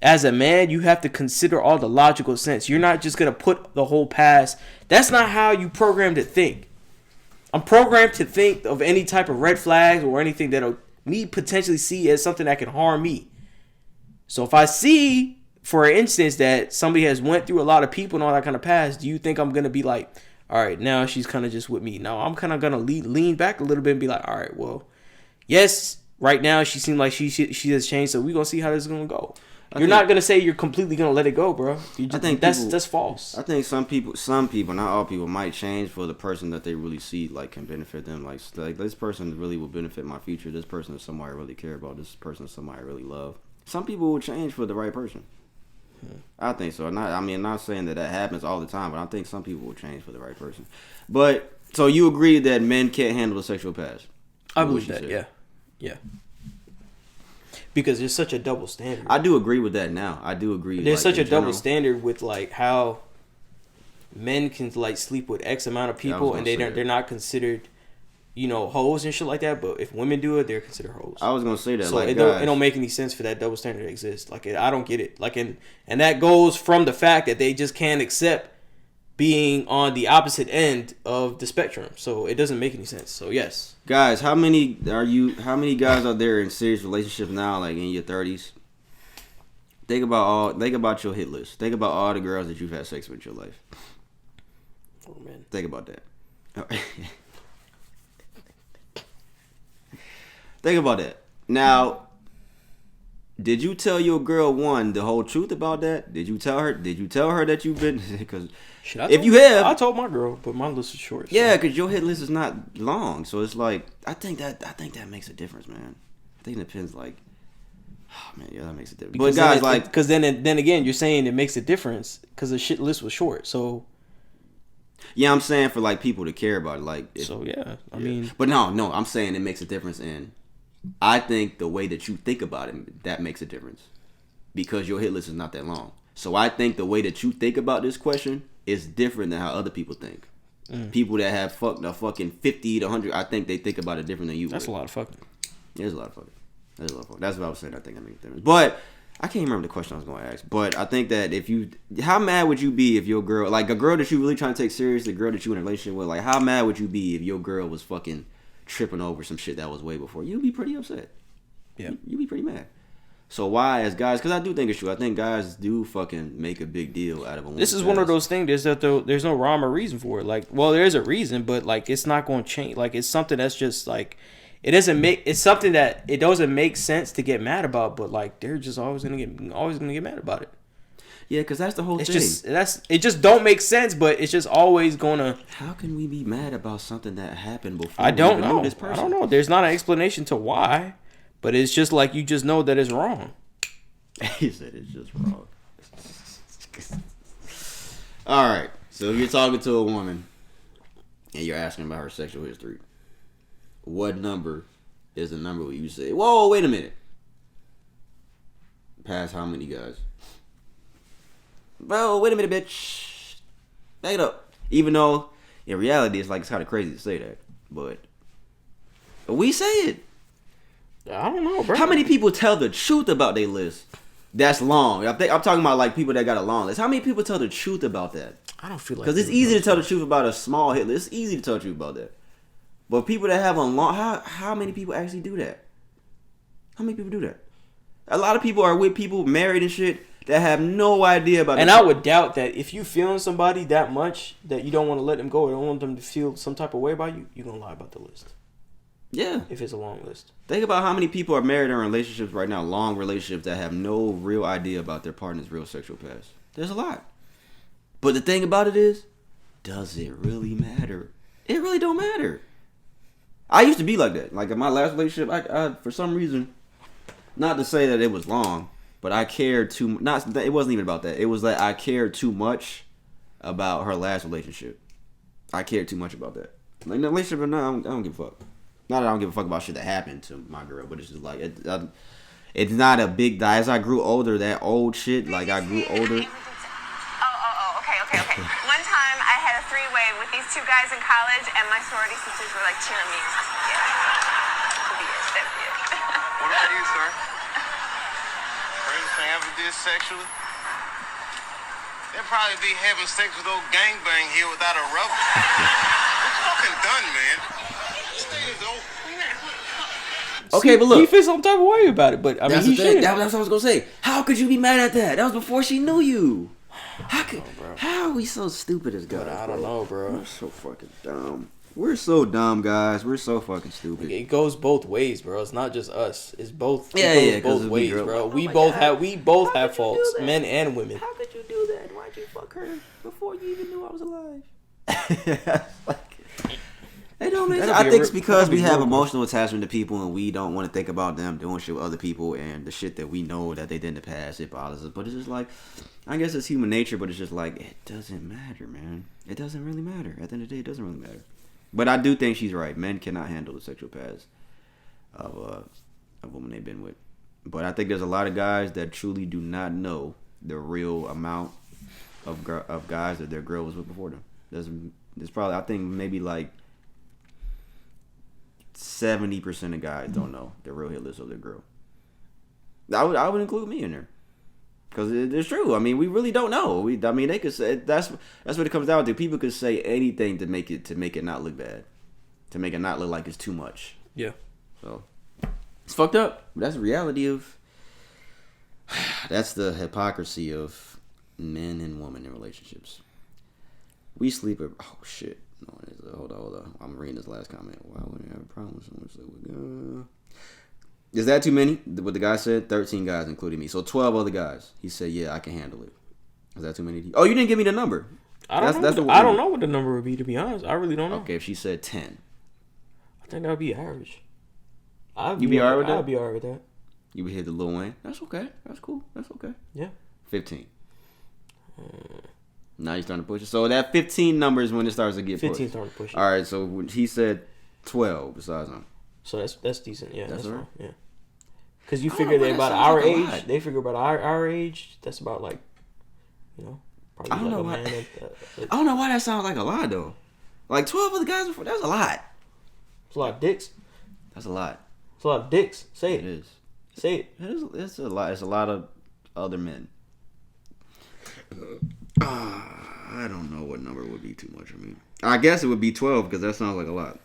as a man, you have to consider all the logical sense. You're not just going to put the whole past. That's not how you programmed to think. I'm programmed to think of any type of red flags or anything that'll me potentially see as something that can harm me. So if I see, for instance, that somebody has went through a lot of people and all that kind of past, do you think I'm going to be like, all right, now she's kind of just with me? No, I'm kind of going to lean back a little bit and be like, all right, well, yes, right now she seems like she has changed, so we're going to see how this is going to go. You're not gonna say you're completely gonna let it go, bro. I think that's false. I think some people, not all people, might change for the person that they really see like can benefit them. Like this person really will benefit my future. This person is somebody I really care about. This person is somebody I really love. Some people will change for the right person. I think so. Not saying that happens all the time, but I think some people will change for the right person. But so you agree that men can't handle the sexual past? I believe that. Yeah. Because there's such a double standard. I do agree with that now. I do agree. There's such a double standard with like how men can like sleep with X amount of people and they're not considered, hoes and shit like that. But if women do it, they're considered hoes. I was gonna say that. So it don't make any sense for that double standard to exist. Like I don't get it. Like and that goes from the fact that they just can't accept being on the opposite end of the spectrum. So it doesn't make any sense. So yes. Guys, how many guys are there in serious relationships now, like in your 30s? Think about your hit list. Think about all the girls that you've had sex with in your life. Oh man. Think about that. Think about that. Now, did you tell your girl the whole truth about that? Did you tell her that you've been? Because if you have, I told my girl, but my list is short. So. Yeah, because your hit list is not long, so it's like I think that makes a difference, man. I think it depends. Like, oh man, yeah, that makes a difference. Because but guys, because then again, you're saying it makes a difference because the shit list was short. So yeah, I'm saying for like people to care about it, like. I mean, but no, I'm saying it makes a difference in. I think the way that you think about it, that makes a difference. Because your hit list is not that long. So I think the way that you think about this question is different than how other people think. People that have fucked a fucking 50 to 100, I think they think about it different than you That's would. a lot of fucking. Yeah, there's a lot of fucking. That's what I was saying. I think that makes a difference. But I can't remember the question I was going to ask. But I think that how mad would you be if your girl, like a girl that you really trying to take serious, a girl that you in a relationship with, like how mad would you be if your girl was fucking tripping over some shit that was way before? You'd be pretty upset. Yeah. You'd be pretty mad. So why, as guys, because I do think it's true. I think guys do fucking make a big deal out of a woman's This is one of those things that there's no rhyme or reason for it. Like, well, there is a reason, but like it's not going to change. Like, it's something that's just like it's something that it doesn't make sense to get mad about. But like they're just always gonna get mad about it. Yeah, because that's the whole thing. It just don't make sense, but it's just always gonna. How can we be mad about something that happened before? I don't know. This person? I don't know. There's not an explanation to why, but it's just like you just know that it's wrong. He said it's just wrong. All right. So if you're talking to a woman and you're asking about her sexual history, what number is the number where you say, "Whoa, wait a minute"? Past how many guys? Bro, wait a minute, bitch. Back it up. Even though, in reality, it's kind of crazy to say that. But we say it. I don't know, bro. How many people tell the truth about their list? That's long. I'm talking about like people that got a long list. How many people tell the truth about that? I don't feel like... Because it's easy to tell the truth about a small hit list. It's easy to tell the truth about that. But people that have a long... How many people actually do that? How many people do that? A lot of people are with people married and shit that have no idea about. And I would doubt that if you feeling somebody that much that you don't want to let them go or don't want them to feel some type of way about you, you're gonna lie about the list. Yeah, if it's a long list. Think about how many people are married or in relationships right now, long relationships that have no real idea about their partner's real sexual past. There's a lot. But the thing about it is, does it really matter? It really don't matter. I used to be like that. Like in my last relationship, I for some reason, not to say that it was long, but I cared too. It wasn't even about that. It was that I cared too much about her last relationship. I cared too much about that. Like in the relationship or not, I don't give a fuck. Not that I don't give a fuck about shit that happened to my girl, but it's just like it's not a big. As I grew older, that old shit. Like I grew older. Okay. One time I had a three-way with these two guys in college, and my sorority sisters were like cheering me. Yeah. That'd be it. What about you, sir? First thing I ever did sexually? They'd probably be having sex with old gangbang here without a rubber. It's fucking done, man. This thing is over. Okay, but look, he feels some type of way about it. But I mean, he should. That's what I was gonna say. How could you be mad at that? That was before she knew you. How are we so stupid as guys? I don't know, bro. We're so fucking dumb. We're so dumb, guys. We're so fucking stupid. It goes both ways, bro. It's not just us. It's both. Yeah, both ways, bro. We both have faults, men and women. How could you do that? Why'd you fuck her before you even knew I was alive? It don't make sense. I think it's because we have emotional attachment to people and we don't want to think about them doing shit with other people and the shit that we know that they did in the past. It bothers us. But it's just like, I guess it's human nature, but it's just like, it doesn't matter, man. It doesn't really matter. At the end of the day, it doesn't really matter. But I do think she's right. Men cannot handle the sexual past of a woman they've been with. But I think there's a lot of guys that truly do not know the real amount of guys that their girl was with before them. There's probably, I think maybe like 70% of guys don't know the real hit list of their girl. I would include me in there. Because it's true. I mean, we really don't know. I mean, they could say that's what it comes down to. People could say anything to make it not look bad, to make it not look like it's too much. Yeah. So it's fucked up. That's the reality of. That's the hypocrisy of men and women in relationships. We sleep. Oh shit. No, hold on. I'm reading this last comment. Why would you have a problem with someone sleep with? Is that too many? What the guy said? 13 guys, including me. So 12 other guys. He said, "Yeah, I can handle it." Is that too many? Oh, you didn't give me the number. I don't know what the number would be, to be honest. I really don't know. Okay, if she said 10, I think that would be average. You be alright with that? I'd be alright with that. You would hit the Lil Wayne. That's okay. That's cool. That's okay. Yeah. 15. Now you're starting to push it. So that 15 number is when it starts to get pushed. 15 starting to push it. All right. So when he said 12 besides him. So that's decent. Yeah. That's right. Fine. Yeah. Because you figure that about our age. They figure about our age. That's about like, probably I don't know why. I don't know why that sounds like a lot though. Like 12 other guys before. That's a lot. It's a lot of dicks. That's a lot. It's a lot of dicks. Say it. It is. Say it. It's a lot. It's a lot of other men. I don't know what number would be too much. I guess it would be 12 because that sounds like a lot.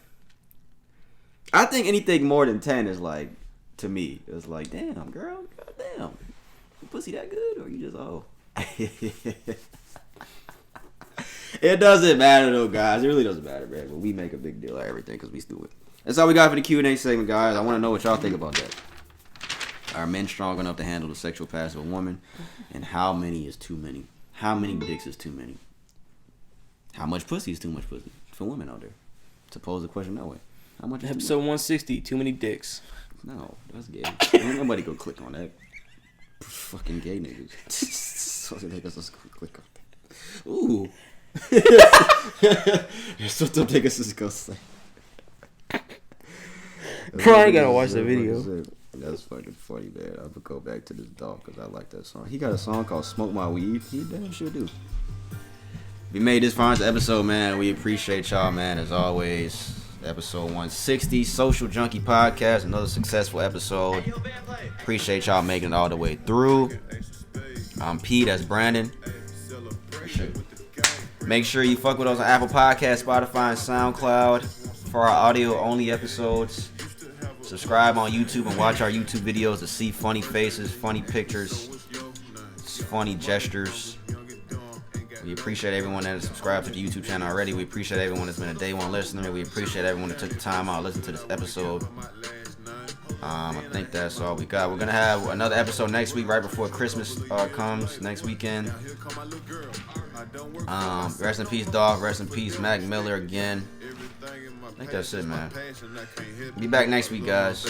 I think anything more than 10 is like, to me, it's like, damn, girl, goddamn, you pussy that good, or you just It doesn't matter though, guys. It really doesn't matter, man. But we make a big deal of everything because we stupid. That's all we got for the Q&A segment, guys. I want to know what y'all think about that. Are men strong enough to handle the sexual past of a woman? And how many is too many? How many dicks is too many? How much pussy is too much pussy for women out there? To pose the question that way. How much is Episode 160, too many dicks. No, that's gay. Ain't nobody go click on that. Fucking gay niggas. So they just click on that. Ooh. That's what they just go say. Probably gotta watch the video. That's fucking funny, man. I'm gonna go back to this dog because I like that song. He got a song called "Smoke My Weed." He damn sure do. We made this far into episode, man. We appreciate y'all, man. As always, episode 160, Social Junkie Podcast, another successful episode. Appreciate y'all making it all the way through. I'm Pete. That's Brandon. Make sure you fuck with us on Apple Podcasts, Spotify, and SoundCloud for our audio-only episodes. Subscribe on YouTube and watch our YouTube videos to see funny faces, funny pictures, funny gestures. We appreciate everyone that has subscribed to the YouTube channel already. We appreciate everyone that's been a day one listener. We appreciate everyone that took the time out to listen to this episode. I think that's all we got. We're going to have another episode next week, right before Christmas comes, next weekend. Rest in peace, dog. Rest in peace, Mac Miller again. I think that's it, man. Be back next week, guys.